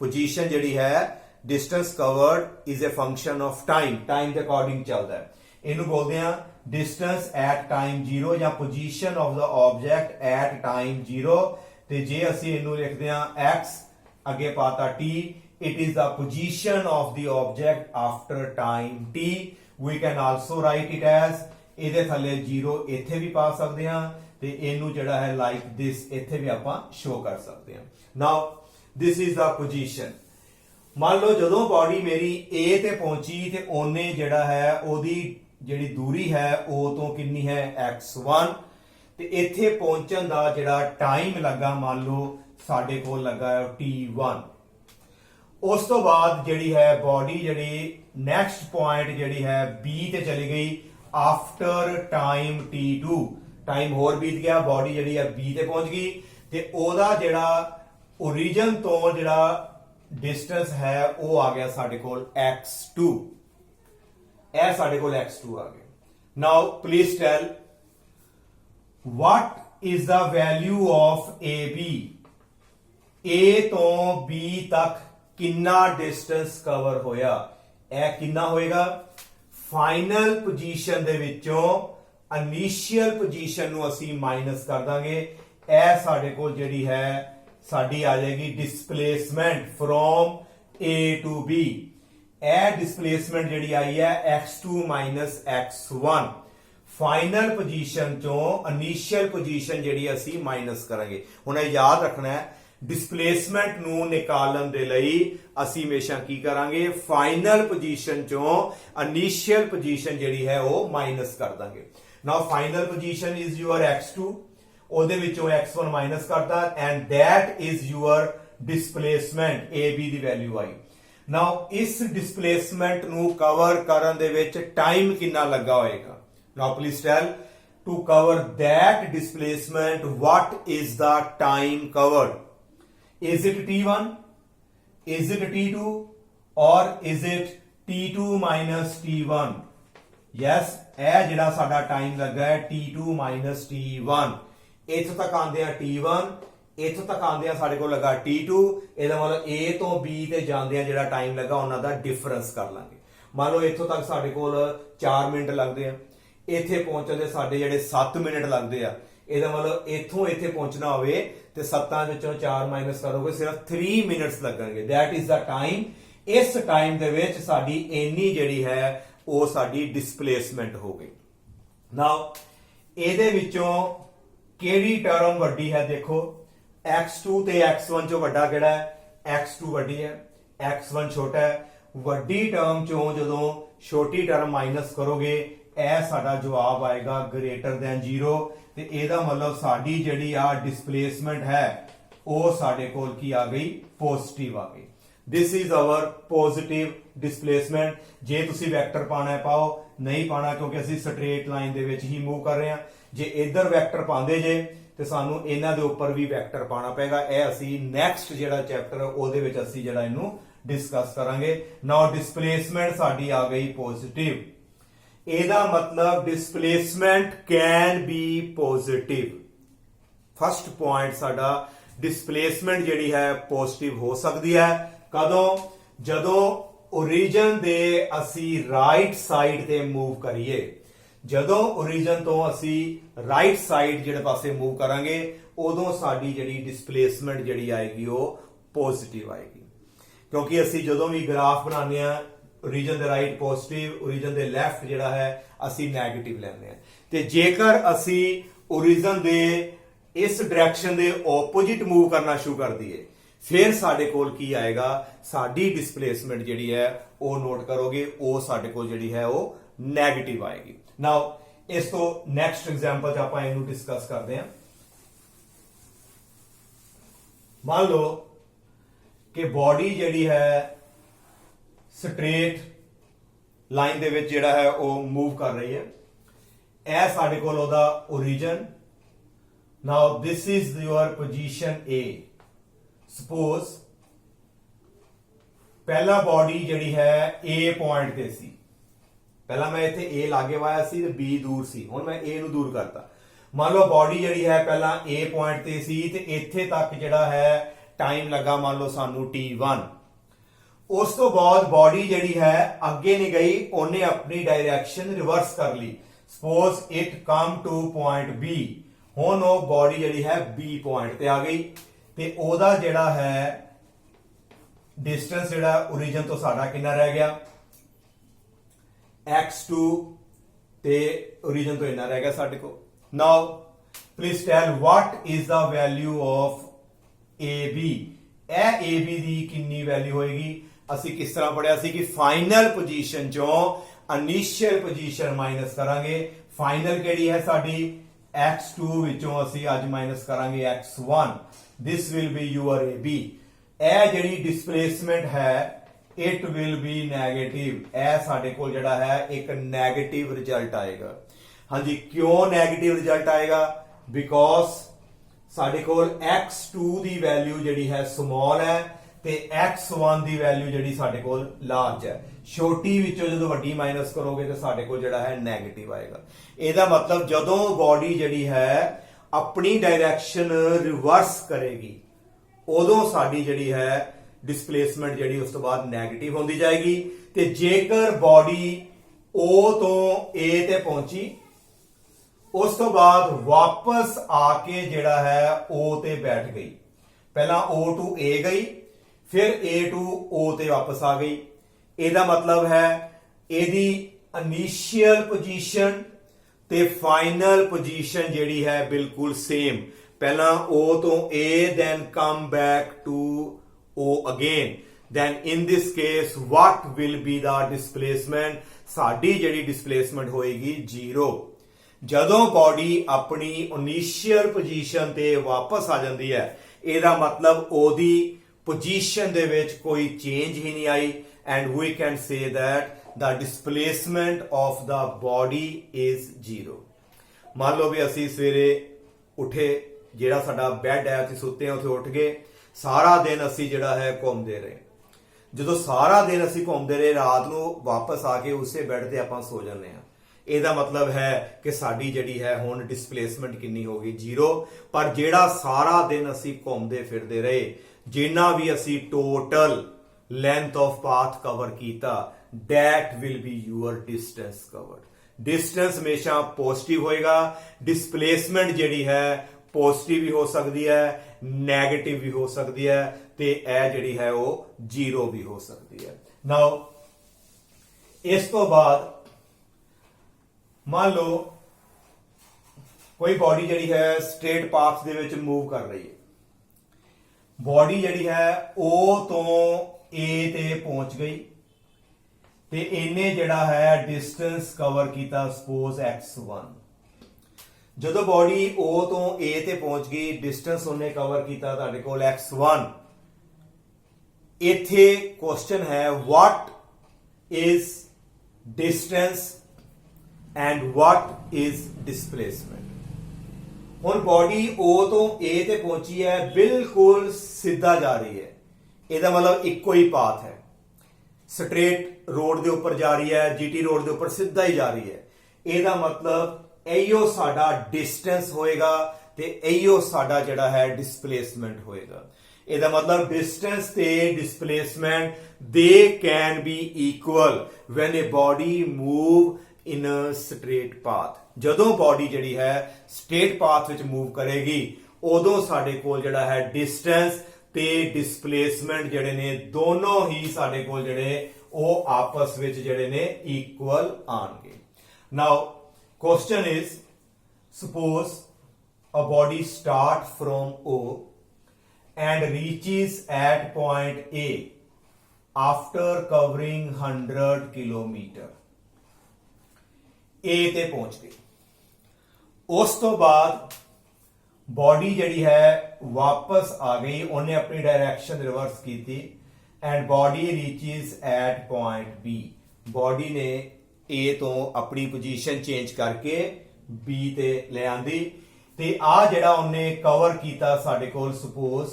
ਪੋਜੀਸ਼ਨ ਜਿਹੜੀ ਹੈ distance covered is a function of time, time ਦੇ ਅਕੋਰਡਿੰਗ ਚੱਲਦਾ ਹੈ। ਇਹਨੂੰ ਬੋਲਦੇ ਆ distance at time 0 ਜਾਂ position of the object at time 0। ਤੇ ਜੇ ਅਸੀਂ ਇਹਨੂੰ ਲਿਖਦੇ ਆ x ਅੱਗੇ ਪਾਤਾ t, it is the position of the object after time t। we can also write it as, ਇਹਦੇ ਥੱਲੇ 0 ਇੱਥੇ ਵੀ ਪਾ ਸਕਦੇ ਆ ਤੇ ਇਹਨੂੰ ਜਿਹੜਾ ਹੈ like this ਇੱਥੇ ਵੀ ਆਪਾਂ ਸ਼ੋ ਕਰ ਸਕਦੇ ਆ। now this is the position। ਮੰਨ ਲਓ ਜਦੋਂ ਬਾਡੀ ਮੇਰੀ A ਤੇ ਪਹੁੰਚੀ ਤੇ ਉਹਨੇ ਜਿਹੜਾ ਹੈ ਉਹਦੀ ਜਿਹੜੀ ਦੂਰੀ ਹੈ ਉਹ ਤੋਂ ਕਿੰਨੀ ਹੈ x1, ਤੇ ਇੱਥੇ ਪਹੁੰਚਣ ਦਾ ਜਿਹੜਾ ਟਾਈਮ ਲੱਗਾ ਮੰਨ ਲਓ ਸਾਡੇ ਕੋਲ ਲੱਗਾ ਹੈ t1। ਉਸ ਤੋਂ ਬਾਅਦ ਜਿਹੜੀ ਹੈ ਬਾਡੀ ਜਿਹੜੀ ਨੈਕਸਟ ਪੁਆਇੰਟ ਜਿਹੜੀ ਹੈ B ਤੇ ਚਲੀ ਗਈ ਆਫਟਰ ਟਾਈਮ t2। ਟਾਈਮ ਹੋਰ ਬੀਤ ਗਿਆ, ਬਾਡੀ ਜਿਹੜੀ ਹੈ B ਤੇ ਪਹੁੰਚ ਗਈ ਤੇ ਉਹਦਾ ਜਿਹੜਾ ओरिजिन तो जिहड़ा डिस्टेंस है वो आ गया साडे कोल x2। ए साडे कोल x2 आ गया। Now please tell what is the value of AB। A तो B तक कितना डिस्टेंस कवर होया, ए कितना होएगा, फाइनल पोजीशन दे विचों इनिशियल पोजीशन नु असी माइनस कर दांगे। ए साडे कोल जिहड़ी है साडी आ जाएगी displacement from A to B। ए डिस्प्लेसमेंट जिहड़ी आई है x2 minus x1। Final position चों इनिशियल पोजीशन जिहड़ी असी माइनस करांगे। हुण याद रखना है डिस्प्लेसमेंट नू निकालन दे लई असी हमेशा की करांगे, फाइनल पोजीशन चों इनिशियल पोजीशन जिहड़ी है वो माइनस कर Dange. Now final position is your x2, ਉਹਦੇ ਵਿੱਚੋਂ x1 ਮਾਈਨਸ ਕਰਤਾ and that is your displacement AB the value ਆਈ। ਨਾਓ ਇਸ ਡਿਸਪਲੇਸਮੈਂਟ ਨੂੰ ਕਵਰ ਕਰਨ ਦੇ ਵਿੱਚ ਟਾਈਮ ਕਿੰਨਾ ਲੱਗਾ ਹੋਏਗਾ। Now please tell to cover that displacement what is the time covered, is it t1, is it t2 or is it t2 minus t1। yes, ਇਹ ਜਿਹੜਾ ਸਾਡਾ ਟਾਈਮ ਲੱਗਾ ਹੈ t2 minus t1। ਇੱਥੋਂ ਤੱਕ ਆਉਂਦੇ ਆ t1, ਇੱਥੋਂ ਤੱਕ ਆਉਂਦੇ ਆ ਸਾਡੇ ਕੋਲ ਲੱਗਾ t2। ਇਹਦਾ ਮਤਲਬ A ਤੋਂ B ਤੇ ਜਾਂਦੇ ਆ ਜਿਹੜਾ ਟਾਈਮ ਲੱਗਾ ਉਹਨਾਂ ਦਾ ਡਿਫਰੈਂਸ ਕਰ ਲਾਂਗੇ। ਮੰਨ ਲਓ ਇੱਥੋਂ ਤੱਕ ਸਾਡੇ ਕੋਲ 4 ਮਿੰਟ ਲੱਗਦੇ ਆ, ਇੱਥੇ ਪਹੁੰਚਣ ਦੇ ਸਾਡੇ ਜਿਹੜੇ 7 ਮਿੰਟ ਲੱਗਦੇ ਆ। ਇਹਦਾ ਮਤਲਬ ਇੱਥੋਂ ਇੱਥੇ ਪਹੁੰਚਣਾ ਹੋਵੇ ਤੇ 7 ਵਿੱਚੋਂ 4 ਮਾਈਨਸ ਕਰੋਗੇ ਸਿਰਫ 3 ਮਿੰਟਸ ਲੱਗਣਗੇ। that is the time। ਇਸ ਟਾਈਮ ਦੇ ਵਿੱਚ ਸਾਡੀ ਇੰਨੀ ਜਿਹੜੀ ਹੈ ਉਹ ਸਾਡੀ ਡਿਸਪਲੇਸਮੈਂਟ ਹੋ ਗਈ। ਨਾਓ ਇਹਦੇ ਵਿੱਚੋਂ ਕਿਹੜੀ ਟਰਮ ਵੱਡੀ ਹੈ, ਦੇਖੋ x2 ਤੇ x1 ਚੋਂ ਵੱਡਾ ਕਿਹੜਾ ਹੈ, x2 ਵੱਡੀ ਹੈ, x1 ਛੋਟਾ ਹੈ। ਵੱਡੀ ਟਰਮ ਚੋਂ ਜਦੋਂ ਛੋਟੀ ਟਰਮ ਮਾਈਨਸ ਕਰੋਗੇ ਇਹ ਸਾਡਾ ਜਵਾਬ ਆਏਗਾ ਗ੍ਰੇਟਰ ਦੈਨ 0। ਤੇ ਇਹਦਾ ਮਤਲਬ ਸਾਡੀ ਜਿਹੜੀ ਆ ਡਿਸਪਲੇਸਮੈਂਟ ਹੈ ਉਹ ਸਾਡੇ ਕੋਲ ਕੀ ਆ ਗਈ, ਪੋਜ਼ਿਟਿਵ ਆ ਗਈ। This is our positive displacement. ਜੇ ਤੁਸੀਂ ਵੈਕਟਰ ਪਾਣਾ ਹੈ ਪਾਓ, ਨਹੀਂ ਪਾਣਾ ਕਿਉਂਕਿ ਅਸੀਂ ਸਟ੍ਰੇਟ ਲਾਈਨ ਦੇ ਵਿੱਚ ਹੀ ਮੂਵ ਕਰ ਰਹੇ ਹਾਂ। ਜੇ ਇਧਰ ਵੈਕਟਰ ਪਾਉਂਦੇ ਜੇ ਤੇ ਸਾਨੂੰ ਇਹਨਾਂ ਦੇ ਉੱਪਰ ਵੀ ਵੈਕਟਰ ਪਾਣਾ ਪਏਗਾ। ਇਹ ਅਸੀਂ ਨੈਕਸਟ ਜਿਹੜਾ ਚੈਪਟਰ ਉਹਦੇ ਵਿੱਚ ਅਸੀਂ ਜਿਹੜਾ ਇਹਨੂੰ ਡਿਸਕਸ ਕਰਾਂਗੇ। ਨਾਓ ਡਿਸਪਲੇਸਮੈਂਟ ਸਾਡੀ ਆ ਗਈ ਪੋਜ਼ਿਟਿਵ। ਇਹਦਾ ਮਤਲਬ displacement can be positive. First point ਸਾਡਾ ਡਿਸਪਲੇਸਮੈਂਟ ਜਿਹੜੀ ਹੈ ਪੋਜ਼ਿਟਿਵ ਹੋ ਸਕਦੀ ਹੈ। ਕਦੋਂ, ਜਦੋਂ ओरिजिन दे असी राइट साइड ते मूव करिए। जदों ओरिजिन तो असी राइट साइड जेड़े पासे मूव करांगे उदों साडी जेड़ी डिस्प्लेसमेंट जेड़ी आएगी वो पॉजिटिव आएगी। क्योंकि असी जदों भी ग्राफ बनाने आ ओरिजिन दे राइट पॉजिटिव, ओरिजिन दे लेफ्ट जेड़ा है असी नेगेटिव लैंदे आ। ते जेकर असी ओरिजिन दे इस डायरेक्शन दे ओपोजिट मूव करना शुरू कर दईए फिर साडे कोल की आएगा, साडी डिस्प्लेसमेंट जिहड़ी है वो नोट करोगे वो साडे कोल जिहड़ी है वो नेगेटिव आएगी। नाउ इस तो नेक्स्ट एग्जांपल च आपां इहनूं डिस्कस करदे हां। मान लो ਕਿ ਬੋਡੀ ਜਿਹੜੀ ਹੈ ਸਟ੍ਰੇਟ ਲਾਈਨ ਦੇ ਵਿੱਚ ਜਿਹੜਾ ਹੈ ਉਹ ਮੂਵ ਕਰ ਰਹੀ ਹੈ। ਇਹ ਸਾਡੇ ਕੋਲ ਉਹਦਾ origin। now this is your position A। suppose ਪਹਿਲਾ ਬੋਡੀ ਜਿਹੜੀ ਹੈ A ਪੁਆਇੰਟ ਤੇ ਸੀ, ਪਹਿਲਾਂ ਮੈਂ ਇੱਥੇ A ਲਾਗੇ ਵਾਇਆ ਸੀ ਤੇ B ਦੂਰ ਸੀ, ਹੁਣ ਮੈਂ A ਨੂੰ ਦੂਰ ਕਰਤਾ। ਮੰਨ ਲਓ ਬੋਡੀ ਜਿਹੜੀ ਹੈ ਪਹਿਲਾਂ A ਪੁਆਇੰਟ ਤੇ ਸੀ ਤੇ ਇੱਥੇ ਤੱਕ ਜਿਹੜਾ ਹੈ ਟਾਈਮ ਲੱਗਾ ਮੰਨ ਲਓ ਸਾਨੂੰ t1। ਉਸ ਤੋਂ ਬਾਅਦ ਬੋਡੀ ਜਿਹੜੀ ਹੈ ਅੱਗੇ ਨਹੀਂ ਗਈ, ਉਹਨੇ ਆਪਣੀ ਡਾਇਰੈਕਸ਼ਨ ਰਿਵਰਸ ਕਰ ਲਈ। Suppose it come to point B। ਹੁਣ ਉਹ ਬੋਡੀ ਜਿਹੜੀ ਹੈ B ਪੁਆਇੰਟ ਤੇ ਆ ਗਈ ਤੇ ਉਹਦਾ ਜਿਹੜਾ ਹੈ ਡਿਸਟੈਂਸ ਜਿਹੜਾ origin ਤੋਂ ਸਾਡਾ ਕਿੰਨਾ ਰਹਿ ਗਿਆ x2 ਤੇ origin ਤੋਂ ਇੰਨਾ ਰਹਿ ਗਿਆ ਸਾਡੇ ਕੋਲ। now please tell what is the value of AB। ਇਹ AB ਦੀ ਕਿੰਨੀ ਵੈਲਿਊ ਹੋਏਗੀ? ਅਸੀਂ ਕਿਸ ਤਰ੍ਹਾਂ ਪੜਿਆ ਸੀ ਕਿ ਫਾਈਨਲ ਪੋਜੀਸ਼ਨ ਚੋਂ ਇਨੀਸ਼ੀਅਲ ਪੋਜੀਸ਼ਨ ਮਾਈਨਸ ਕਰਾਂਗੇ। ਫਾਈਨਲ ਕਿਹੜੀ ਹੈ ਸਾਡੀ? x2 ਵਿੱਚੋਂ ਅਸੀਂ ਅੱਜ ਮਾਈਨਸ ਕਰਾਂਗੇ x1। this will be your AB। ਇਹ ਜਿਹੜੀ ਡਿਸਪਲੇਸਮੈਂਟ ਹੈ ਇਟ ਵਿਲ ਬੀ ਨੈਗੇਟਿਵ। ਇਹ ਸਾਡੇ ਕੋਲ ਜਿਹੜਾ ਹੈ ਇੱਕ ਨੈਗੇਟਿਵ ਰਿਜ਼ਲਟ ਆਏਗਾ। ਹਾਂਜੀ, ਕਿਉਂ ਨੈਗੇਟਿਵ ਰਿਜ਼ਲਟ ਆਏਗਾ? ਬਿਕੋਜ਼ ਸਾਡੇ ਕੋਲ x2 ਦੀ ਵੈਲਿਊ ਜਿਹੜੀ ਹੈ ਸਮਾਲ ਹੈ ਤੇ x1 ਦੀ ਵੈਲਿਊ ਜਿਹੜੀ ਸਾਡੇ ਕੋਲ ਲਾਰਜ ਹੈ। ਛੋਟੀ ਵਿੱਚੋਂ ਜਦੋਂ ਵੱਡੀ ਮਾਈਨਸ ਕਰੋਗੇ ਤਾਂ ਸਾਡੇ ਕੋਲ ਜਿਹੜਾ ਹੈ ਨੈਗੇਟਿਵ ਆਏਗਾ। ਇਹਦਾ ਮਤਲਬ ਜਦੋਂ ਬੋਡੀ ਜਿਹੜੀ ਹੈ ਆਪਣੀ ਡਾਇਰੈਕਸ਼ਨ ਰਿਵਰਸ ਕਰੇਗੀ ਉਦੋਂ ਸਾਡੀ ਜਿਹੜੀ ਹੈ ਡਿਸਪਲੇਸਮੈਂਟ ਜਿਹੜੀ ਉਸ ਤੋਂ ਬਾਅਦ ਨੈਗੇਟਿਵ ਹੁੰਦੀ ਜਾਏਗੀ। ਤੇ ਜੇਕਰ ਬੋਡੀ O ਤੋਂ A ਤੇ ਪਹੁੰਚੀ ਉਸ ਤੋਂ ਬਾਅਦ ਵਾਪਸ ਆ ਕੇ ਜਿਹੜਾ ਹੈ O ਤੇ ਬੈਠ ਗਈ, ਪਹਿਲਾਂ O to A ਗਈ ਫਿਰ A to O ਤੇ ਵਾਪਸ ਆ ਗਈ, ਇਹਦਾ ਮਤਲਬ ਹੈ ਇਹਦੀ ਇਨੀਸ਼ੀਅਲ ਪੋਜੀਸ਼ਨ ਤੇ ਫਾਈਨਲ ਪੋਜੀਸ਼ਨ ਜਿਹੜੀ ਹੈ ਬਿਲਕੁਲ ਸੇਮ। ਪਹਿਲਾਂ O ਤੋਂ A then come back to O again। then in this case what will be the displacement? ਸਾਡੀ ਜਿਹੜੀ ਡਿਸਪਲੇਸਮੈਂਟ ਹੋਏਗੀ 0। ਜਦੋਂ ਬੋਡੀ ਆਪਣੀ ਇਨੀਸ਼ੀਅਲ ਪੋਜੀਸ਼ਨ ਤੇ ਵਾਪਸ ਆ ਜਾਂਦੀ ਹੈ ਇਹਦਾ ਮਤਲਬ ਉਹਦੀ ਪੋਜੀਸ਼ਨ ਦੇ ਵਿੱਚ ਕੋਈ ਚੇਂਜ ਹੀ ਨਹੀਂ ਆਈ and we can say that the displacement of the body is 0। ਮੰਨ ਲਓ ਵੀ ਅਸੀਂ ਸਵੇਰੇ ਉੱਠੇ, ਜਿਹੜਾ ਸਾਡਾ ਬੈੱਡ ਹੈ ਅਸੀਂ ਸੁੱਤੇ ਹਾਂ ਉੱਥੇ ਉੱਠ ਗਏ, ਸਾਰਾ ਦਿਨ ਅਸੀਂ ਜਿਹੜਾ ਹੈ ਘੁੰਮਦੇ ਰਹੇ। ਜਦੋਂ ਸਾਰਾ ਦਿਨ ਅਸੀਂ ਘੁੰਮਦੇ ਰਹੇ ਰਾਤ ਨੂੰ ਵਾਪਸ ਆ ਕੇ ਉਸੇ ਬੈੱਡ ਤੇ ਆਪਾਂ ਸੋ ਜਾਂਦੇ ਹਾਂ। ਇਹਦਾ ਮਤਲਬ ਹੈ ਕਿ ਸਾਡੀ ਜਿਹੜੀ ਹੈ ਹੁਣ ਡਿਸਪਲੇਸਮੈਂਟ ਕਿੰਨੀ ਹੋ ਗਈ? 0। ਪਰ ਜਿਹੜਾ ਸਾਰਾ ਦਿਨ ਅਸੀਂ ਘੁੰਮਦੇ ਫਿਰਦੇ ਰਹੇ, ਜਿੰਨਾ ਵੀ ਅਸੀਂ total length of path cover ਕੀਤਾ, that will be your distance covered। Distance ਹਮੇਸ਼ਾ ਪੋਜ਼ਿਟਿਵ ਹੋਏਗਾ। ਡਿਸਪਲੇਸਮੈਂਟ ਜਿਹੜੀ ਹੈ ਪੋਜ਼ਿਟਿਵ ਵੀ ਹੋ ਸਕਦੀ ਹੈ, ਨੈਗੇਟਿਵ ਵੀ ਹੋ ਸਕਦੀ ਹੈ ਤੇ ਇਹ ਜਿਹੜੀ ਹੈ ਉਹ 0 ਵੀ ਹੋ ਸਕਦੀ ਹੈ। ਨਾਓ ਇਸ ਤੋਂ ਬਾਅਦ ਮੰਨ ਲਓ ਕੋਈ ਬੋਡੀ ਜਿਹੜੀ ਹੈ ਸਟ੍ਰੇਟ ਪਾਥ ਦੇ ਵਿੱਚ ਮੂਵ ਕਰ ਰਹੀ ਹੈ। ਬੋਡੀ ਜਿਹੜੀ ਹੈ O ਤੋਂ A ਤੇ ਪਹੁੰਚ ਗਈ ਤੇ ਇਹਨੇ ਜਿਹੜਾ ਹੈ ਡਿਸਟੈਂਸ ਕਵਰ ਕੀਤਾ ਸਪੋਜ਼ x1। ਜਦੋਂ ਬੋਡੀ O ਤੋਂ A ਤੇ ਪਹੁੰਚ ਗਈ, ਡਿਸਟੈਂਸ ਉਹਨੇ ਕਵਰ ਕੀਤਾ ਤੁਹਾਡੇ ਕੋਲ x1। ਇੱਥੇ ਕੁਐਸਚਨ ਹੈ what is distance and what is displacement। ਹੁਣ ਬੋਡੀ O ਤੋਂ A ਤੇ ਪਹੁੰਚੀ ਹੈ, ਬਿਲਕੁਲ ਸਿੱਧਾ ਜਾ ਰਹੀ ਹੈ, ਇਹਦਾ ਮਤਲਬ ਇੱਕੋ ਹੀ ਪਾਥ ਹੈ, ਸਟ੍ਰੇਟ ਰੋਡ ਦੇ ਉੱਪਰ ਜਾ ਰਹੀ ਹੈ, GT ਰੋਡ ਦੇ ਉੱਪਰ ਸਿੱਧਾ ਹੀ ਜਾ ਰਹੀ ਹੈ। ਇਹਦਾ ਮਤਲਬ ਇਹੋ ਸਾਡਾ ਡਿਸਟੈਂਸ ਹੋਏਗਾ ਤੇ ਇਹੋ ਸਾਡਾ ਜਿਹੜਾ ਹੈ ਡਿਸਪਲੇਸਮੈਂਟ ਹੋਏਗਾ। ਇਹਦਾ ਮਤਲਬ ਡਿਸਟੈਂਸ ਤੇ ਡਿਸਪਲੇਸਮੈਂਟ ਦੇ can be equal when a body move in a straight path. ਜਦੋਂ ਬੋਡੀ ਜਿਹੜੀ ਹੈ ਸਟ੍ਰੇਟ ਪਾਥ ਵਿੱਚ ਮੂਵ ਕਰੇਗੀ ਉਦੋਂ ਸਾਡੇ ਕੋਲ ਜਿਹੜਾ ਹੈ ਡਿਸਟੈਂਸ ਤੇ ਡਿਸਪਲੇਸਮੈਂਟ ਜਿਹੜੇ ਨੇ ਦੋਨੋਂ ਹੀ ਸਾਡੇ ਕੋਲ ਜਿਹੜੇ ਉਹ ਆਪਸ ਵਿੱਚ ਜਿਹੜੇ ਨੇ ਇਕੁਅਲ ਆਣਗੇ। ਨਾਓ question is, suppose a body start from O and reaches at point A after covering 100 kilometer। A ਤੇ ਪਹੁੰਚ ਗਈ। ਉਸ ਤੋਂ ਬਾਅਦ ਬੋਡੀ ਜਿਹੜੀ ਹੈ वापस आ गई, उन्हें अपनी डायरेक्शन रिवर्स की थी and body reaches at point b. Body ने ए तो अपनी पोजीशन चेंज करके बी ते ले आंदी ते आ जेड़ा उन्हें कवर कीता साडे कोल सपोज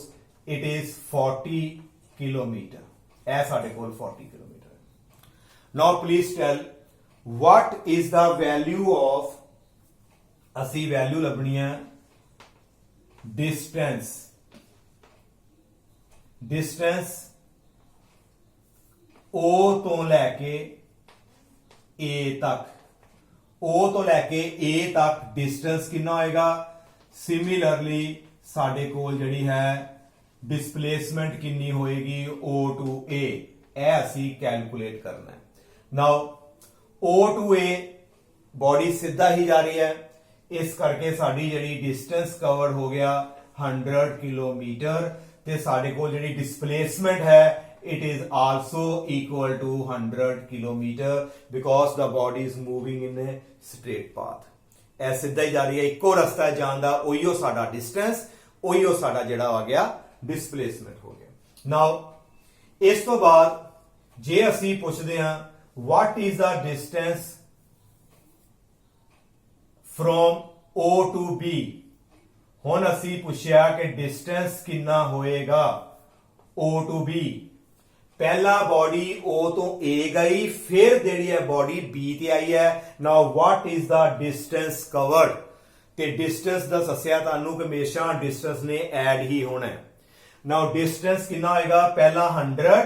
इट इज 40 किलोमीटर, ए साडे कोल 40 kilometre. Now please tell what is the value of, असी वैल्यू लभनी है डिस्टेंस, डिस्टेंस ओ तो लैके ए तक, ओ तो लैके ए तक डिस्टेंस कितना होएगा। सिमिलरली साडे कोल जड़ी है डिस्प्लेसमेंट कितनी होएगी ओ टू ए, असी कैलकुलेट करना है। Now O to A body सीधा ही जा रही है, इस करके साडी जड़ी डिस्टेंस कवर हो गया 100 किलोमीटर ते साडे कोल जड़ी डिस्प्लेसमेंट है it is also equal to 100 kilometer because the body is moving in a straight path। ऐ सीधा ही जा रही है, इको रास्ता है जान दा, ओहियो साडा डिस्टेंस, ओहियो साडा जेड़ा आ गया डिस्प्लेसमेंट हो गया। नाउ इस तो बाद जे असी पूछदे हां what is the distance from O to B, हुण असी पूछया कि डिस्टेंस कितना होएगा ओ टू बी। पहला बॉडी ओ तो ए गई, फिर जेड़ी है बॉडी बी ते आई है। Now what is the distance covered, ते डिस्टेंस दा दस्सिया तानू कि हमेशा डिस्टेंस ने ऐड ही होना है। नाउ डिस्टेंस कितना होएगा, पहला 100,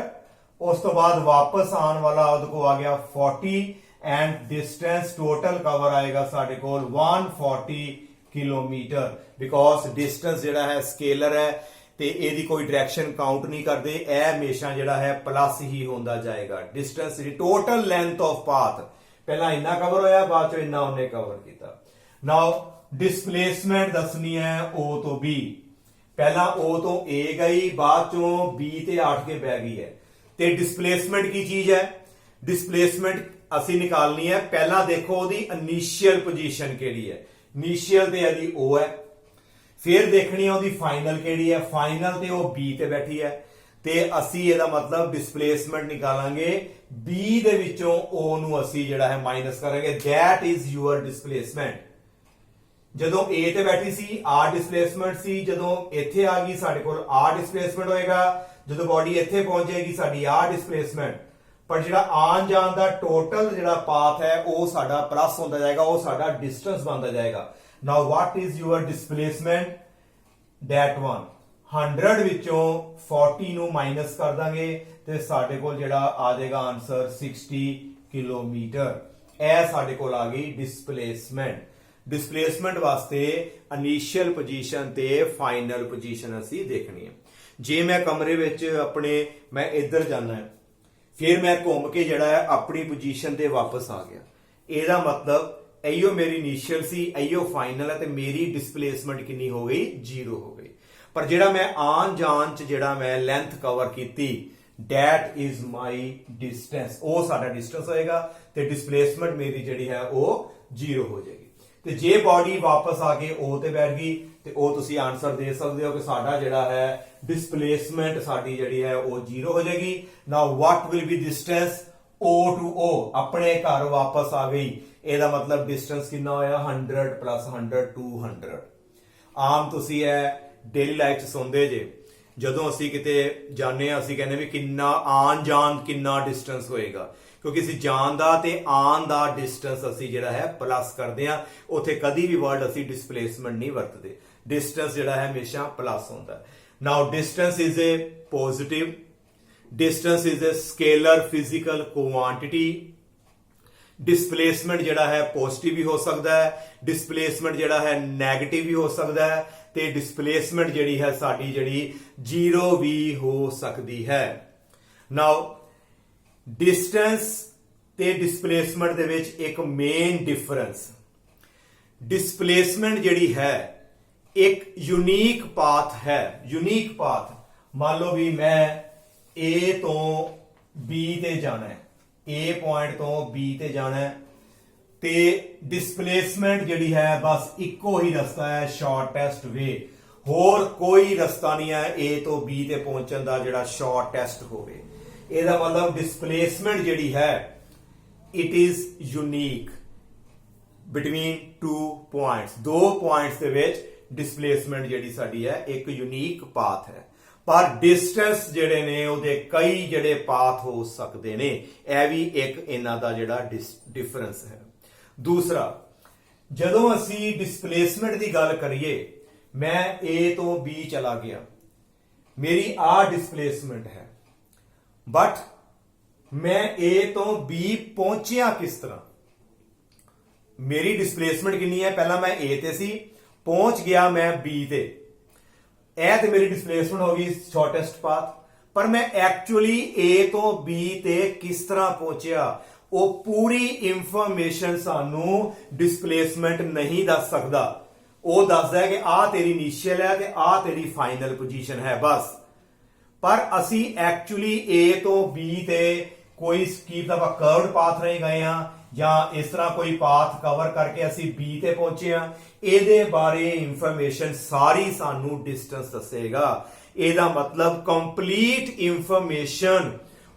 उस तो बाद वापस आने वाला उहदे को आ गया 40 एंड डिस्टेंस टोटल कवर आएगा साडे कोल 140 किलोमीटर बिकॉज डिस्टेंस जेड़ा है स्केलर है ते एदी कोई डायरेक्शन काउंट नहीं करते, ए हमेशा जेड़ा है प्लस ही होंदा जाएगा। Distance the total length of path पहला इन्ना कवर होया, बाद चो इन्ना उन्हें कवर किया। नाउ डिस्प्लेसमेंट दसनी है ओ तो बी, पहला ओ तो ए गई, बाद चो बी ते आठ के बह गई है। ते डिस्प्लेसमेंट की चीज है, डिस्प्लेसमेंट असी निकालनी है। पहला देखो ओदी इनिशियल पोजीशन केड़ी है, इनिशियल ते एदी ओ है, फिर देखनी है ओदी फाइनल केड़ी है, फाइनल ते ओ बी ते बैठी है। ते असी एदा मतलब डिस्प्लेसमेंट निकालांगे बी दे विचों ओ नू असी जेड़ा है माइनस करेंगे, दैट इज यूअर डिस्प्लेसमेंट। जदों ए ते बैठी सी आर डिस्प्लेसमेंट सी, जदों इत्थे आ गई साडे कोल आर डिस्प्लेसमेंट होएगा, जदों बॉडी इत्थे पहुंच जाएगी साडी आर डिस्प्लेसमेंट। पर जेड़ा आन जान दा टोटल जेड़ा पाथ है ओ साडा प्लस होंदा जाएगा, ओ साडा डिस्टेंस बनदा जाएगा। Now what is your displacement, that one 100 विचों 40 नू माइनस कर दांगे ते साडे कोल जेड़ा आ जाएगा आंसर 60 किलोमीटर। ए साडे कोल आ गई डिस्प्लेसमेंट। डिस्प्लेसमेंट वास्ते इनिशियल पोजीशन ते फाइनल पोजीशन असी देखनी है। जे मैं कमरे विच अपने मैं इधर जाना है, फिर मैं घूम के जड़ा है अपनी पोजीशन ते वापस आ गया, एदा मतलब इयो मेरी इनिशियल सी, इयो फाइनल है, ते मेरी डिस्प्लेसमेंट कितनी हो गई, 0 हो गई। पर जेड़ा मैं आन जान च जेड़ा मैं लेंथ कवर की, दैट इज माई डिस्टेंस, ओ साडा डिस्टेंस होएगा ते डिस्प्लेसमेंट मेरी जेड़ी है वो 0 हो जाएगी। ते जे बॉडी वापस आके ओ ते बैठ गई ते ओ तुसी आंसर दे सकते हो कि साडा जेड़ा है डिस्प्लेसमेंट साडी जेड़ी है वो 0 हो जाएगी। Now what will be distance O to O, अपने घर वापस आ गई, एदा मतलब डिस्टेंस कितना होया 100 प्लस 100 200। आम तुसी है डेली लाइफ च सुनदे जे, जदों असी किते जाने असी कहने भी किन्ना आन जान किन्ना डिस्टेंस होएगा, क्योंकि असी जान दा ते आन दा डिस्टेंस असी जेड़ा है प्लस करदे आ, उथे कदी भी वर्ड असी डिस्प्लेसमेंट नहीं वरतदे, डिस्टेंस जेड़ा है हमेशा प्लस होंदा है। Now distance is a positive, distance is a scalar physical quantity. Displacement जेड़ा है पॉजिटिव भी हो सकता है, डिस्प्लेसमेंट जेड़ा है नेगेटिव भी हो सकता है, ते डिस्प्लेसमेंट जेड़ी है साडी जेड़ी 0 भी हो सकती है। नाउ डिस्टेंस ते डिस्प्लेसमेंट दे विच एक मेन डिफरेंस, डिस्प्लेसमेंट जेड़ी है एक यूनिक पाथ है, यूनिक पाथ। मान लो भी मैं ए तो बी ते जाना है, ए पॉइंट तो बी ते जाना है, ते डिस्प्लेसमेंट जिहड़ी है बस इको ही रास्ता है, शॉर्टेस्ट वे, ਹੋਰ ਕੋਈ ਰਸਤਾ ਨਹੀਂ ਹੈ A ਤੋਂ B ਤੇ ਪਹੁੰਚਣ ਦਾ ਜਿਹੜਾ ਸ਼ਾਰਟੈਸਟ ਹੋਵੇ। ਇਹਦਾ ਮਤਲਬ ਡਿਸਪਲੇਸਮੈਂਟ ਜਿਹੜੀ ਹੈ it is unique between two points, ਦੋ ਪੁਆਇੰਟਸ ਦੇ ਵਿੱਚ ਡਿਸਪਲੇਸਮੈਂਟ ਜਿਹੜੀ ਸਾਡੀ ਹੈ ਇੱਕ ਯੂਨੀਕ ਪਾਥ ਹੈ। ਪਰ ਡਿਸਟੈਂਸ ਜਿਹੜੇ ਨੇ ਉਹਦੇ ਕਈ ਜਿਹੜੇ ਪਾਥ ਹੋ ਸਕਦੇ ਨੇ, ਇਹ ਵੀ ਇੱਕ ਇਹਨਾਂ ਦਾ ਜਿਹੜਾ ਡਿਫਰੈਂਸ ਹੈ। ਦੂਸਰਾ, ਜਦੋਂ ਅਸੀਂ ਡਿਸਪਲੇਸਮੈਂਟ ਦੀ ਗੱਲ ਕਰੀਏ, ਮੈਂ A ਤੋਂ B ਚਲਾ ਗਿਆ, ਮੇਰੀ ਆ ਡਿਸਪਲੇਸਮੈਂਟ ਹੈ, ਬਟ ਮੈਂ A ਤੋਂ B ਪਹੁੰਚਿਆ ਕਿਸ ਤਰ੍ਹਾਂ? ਮੇਰੀ ਡਿਸਪਲੇਸਮੈਂਟ ਕਿੰਨੀ ਹੈ? ਪਹਿਲਾਂ ਮੈਂ A ਤੇ ਸੀ, ਪਹੁੰਚ ਗਿਆ ਮੈਂ B ਤੇ, ਇਹ ਤੇ ਮੇਰੀ ਡਿਸਪਲੇਸਮੈਂਟ ਹੋ ਗਈ ਸ਼ਾਰਟੈਸਟ ਪਾਥ। ਪਰ ਮੈਂ ਐਕਚੁਅਲੀ A ਤੋਂ B ਤੇ ਕਿਸ ਤਰ੍ਹਾਂ ਪਹੁੰਚਿਆ, ਉਹ ਪੂਰੀ ਇੰਫੋਰਮੇਸ਼ਨ ਸਾਨੂੰ ਡਿਸਪਲੇਸਮੈਂਟ ਨਹੀਂ ਦੱਸ ਸਕਦਾ। ਉਹ ਦੱਸਦਾ ਹੈ ਕਿ ਆ ਤੇਰੀ ਇਨੀਸ਼ੀਅਲ ਹੈ ਤੇ ਆ ਤੇਰੀ ਫਾਈਨਲ ਪੋਜੀਸ਼ਨ ਹੈ, ਬਸ। ਪਰ ਅਸੀਂ ਐਕਚੁਅਲੀ A ਤੋਂ B ਤੇ ਕੋਈ ਕੀ ਆਪਾਂ ਕਰਵਡ ਪਾਥ ਨਹੀਂ ਗਏ ਆ ਜਾਂ ਇਸ ਤਰ੍ਹਾਂ ਕੋਈ ਪਾਥ ਕਵਰ ਕਰਕੇ ਅਸੀਂ B ਤੇ ਪਹੁੰਚੇ ਆ, ਇਹਦੇ ਬਾਰੇ ਇਨਫੋਰਮੇਸ਼ਨ ਸਾਰੀ ਸਾਨੂੰ ਡਿਸਟੈਂਸ ਦੱਸੇਗਾ। ਇਹਦਾ ਮਤਲਬ complete information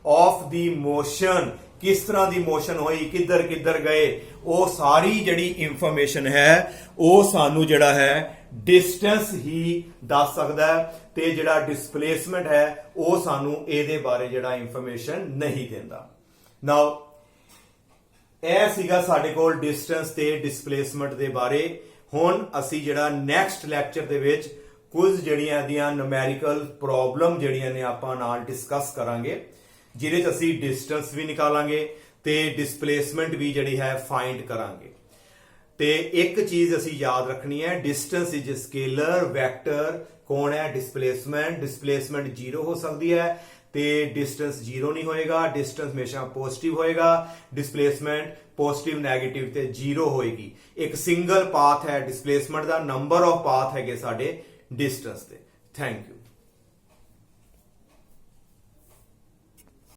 of the motion, ਕਿਸ ਤਰ੍ਹਾਂ ਦੀ ਮੋਸ਼ਨ ਹੋਈ, ਕਿੱਧਰ ਕਿੱਧਰ ਗਏ, ਉਹ ਸਾਰੀ ਜਿਹੜੀ ਇਨਫੋਰਮੇਸ਼ਨ ਹੈ ਉਹ ਸਾਨੂੰ ਜਿਹੜਾ ਹੈ ਡਿਸਟੈਂਸ ਹੀ ਦੱਸ ਸਕਦਾ ਹੈ, ਤੇ ਜਿਹੜਾ ਡਿਸਪਲੇਸਮੈਂਟ ਹੈ ਉਹ ਸਾਨੂੰ ਇਹਦੇ ਬਾਰੇ ਜਿਹੜਾ ਇਨਫੋਰਮੇਸ਼ਨ ਨਹੀਂ ਦਿੰਦਾ। ਨਾਓ ਇਹ ਸੀਗਾ ਸਾਡੇ ਕੋਲ ਡਿਸਟੈਂਸ ਤੇ ਡਿਸਪਲੇਸਮੈਂਟ ਦੇ ਬਾਰੇ। ਹੁਣ ਅਸੀਂ ਜਿਹੜਾ ਨੈਕਸਟ ਲੈਕਚਰ ਦੇ ਵਿੱਚ ਕੁਝ ਜਿਹੜੀਆਂ ਇਹਦੀਆਂ ਨੂਮੈਰੀਕਲ ਪ੍ਰੋਬਲਮ ਜਿਹੜੀਆਂ ਨੇ ਆਪਾਂ ਨਾਲ ਡਿਸਕਸ ਕਰਾਂਗੇ, ਜਿਹਦੇ 'ਚ ਅਸੀਂ ਡਿਸਟੈਂਸ ਵੀ ਨਿਕਾਲਾਂਗੇ ਤੇ ਡਿਸਪਲੇਸਮੈਂਟ ਵੀ ਜਿਹੜੀ ਹੈ ਫਾਈਂਡ ਕਰਾਂਗੇ। ਤੇ ਇੱਕ ਚੀਜ਼ ਅਸੀਂ ਯਾਦ ਰੱਖਣੀ ਹੈ, ਡਿਸਟੈਂਸ ਇਜ਼ ਸਕੇਲਰ ਵੈਕਟਰ। ਕੌਣ ਹੈ? ਡਿਸਪਲੇਸਮੈਂਟ। ਡਿਸਪਲੇਸਮੈਂਟ 0 ਹੋ ਸਕਦੀ ਹੈ ਤੇ ਡਿਸਟੈਂਸ 0 ਨਹੀਂ ਹੋਏਗਾ। ਡਿਸਟੈਂਸ ਹਮੇਸ਼ਾ ਪੋਜ਼ਿਟਿਵ ਹੋਏਗਾ, ਡਿਸਪਲੇਸਮੈਂਟ ਪੋਜ਼ਿਟਿਵ ਨੈਗੇਟਿਵ ਤੇ 0 ਹੋਏਗੀ। ਇੱਕ ਸਿੰਗਲ ਪਾਥ ਹੈ displacement the, number of path ਹੈਗੇ ਸਾਡੇ ਡਿਸਟੈਂਸ ਦੇ। Thank you.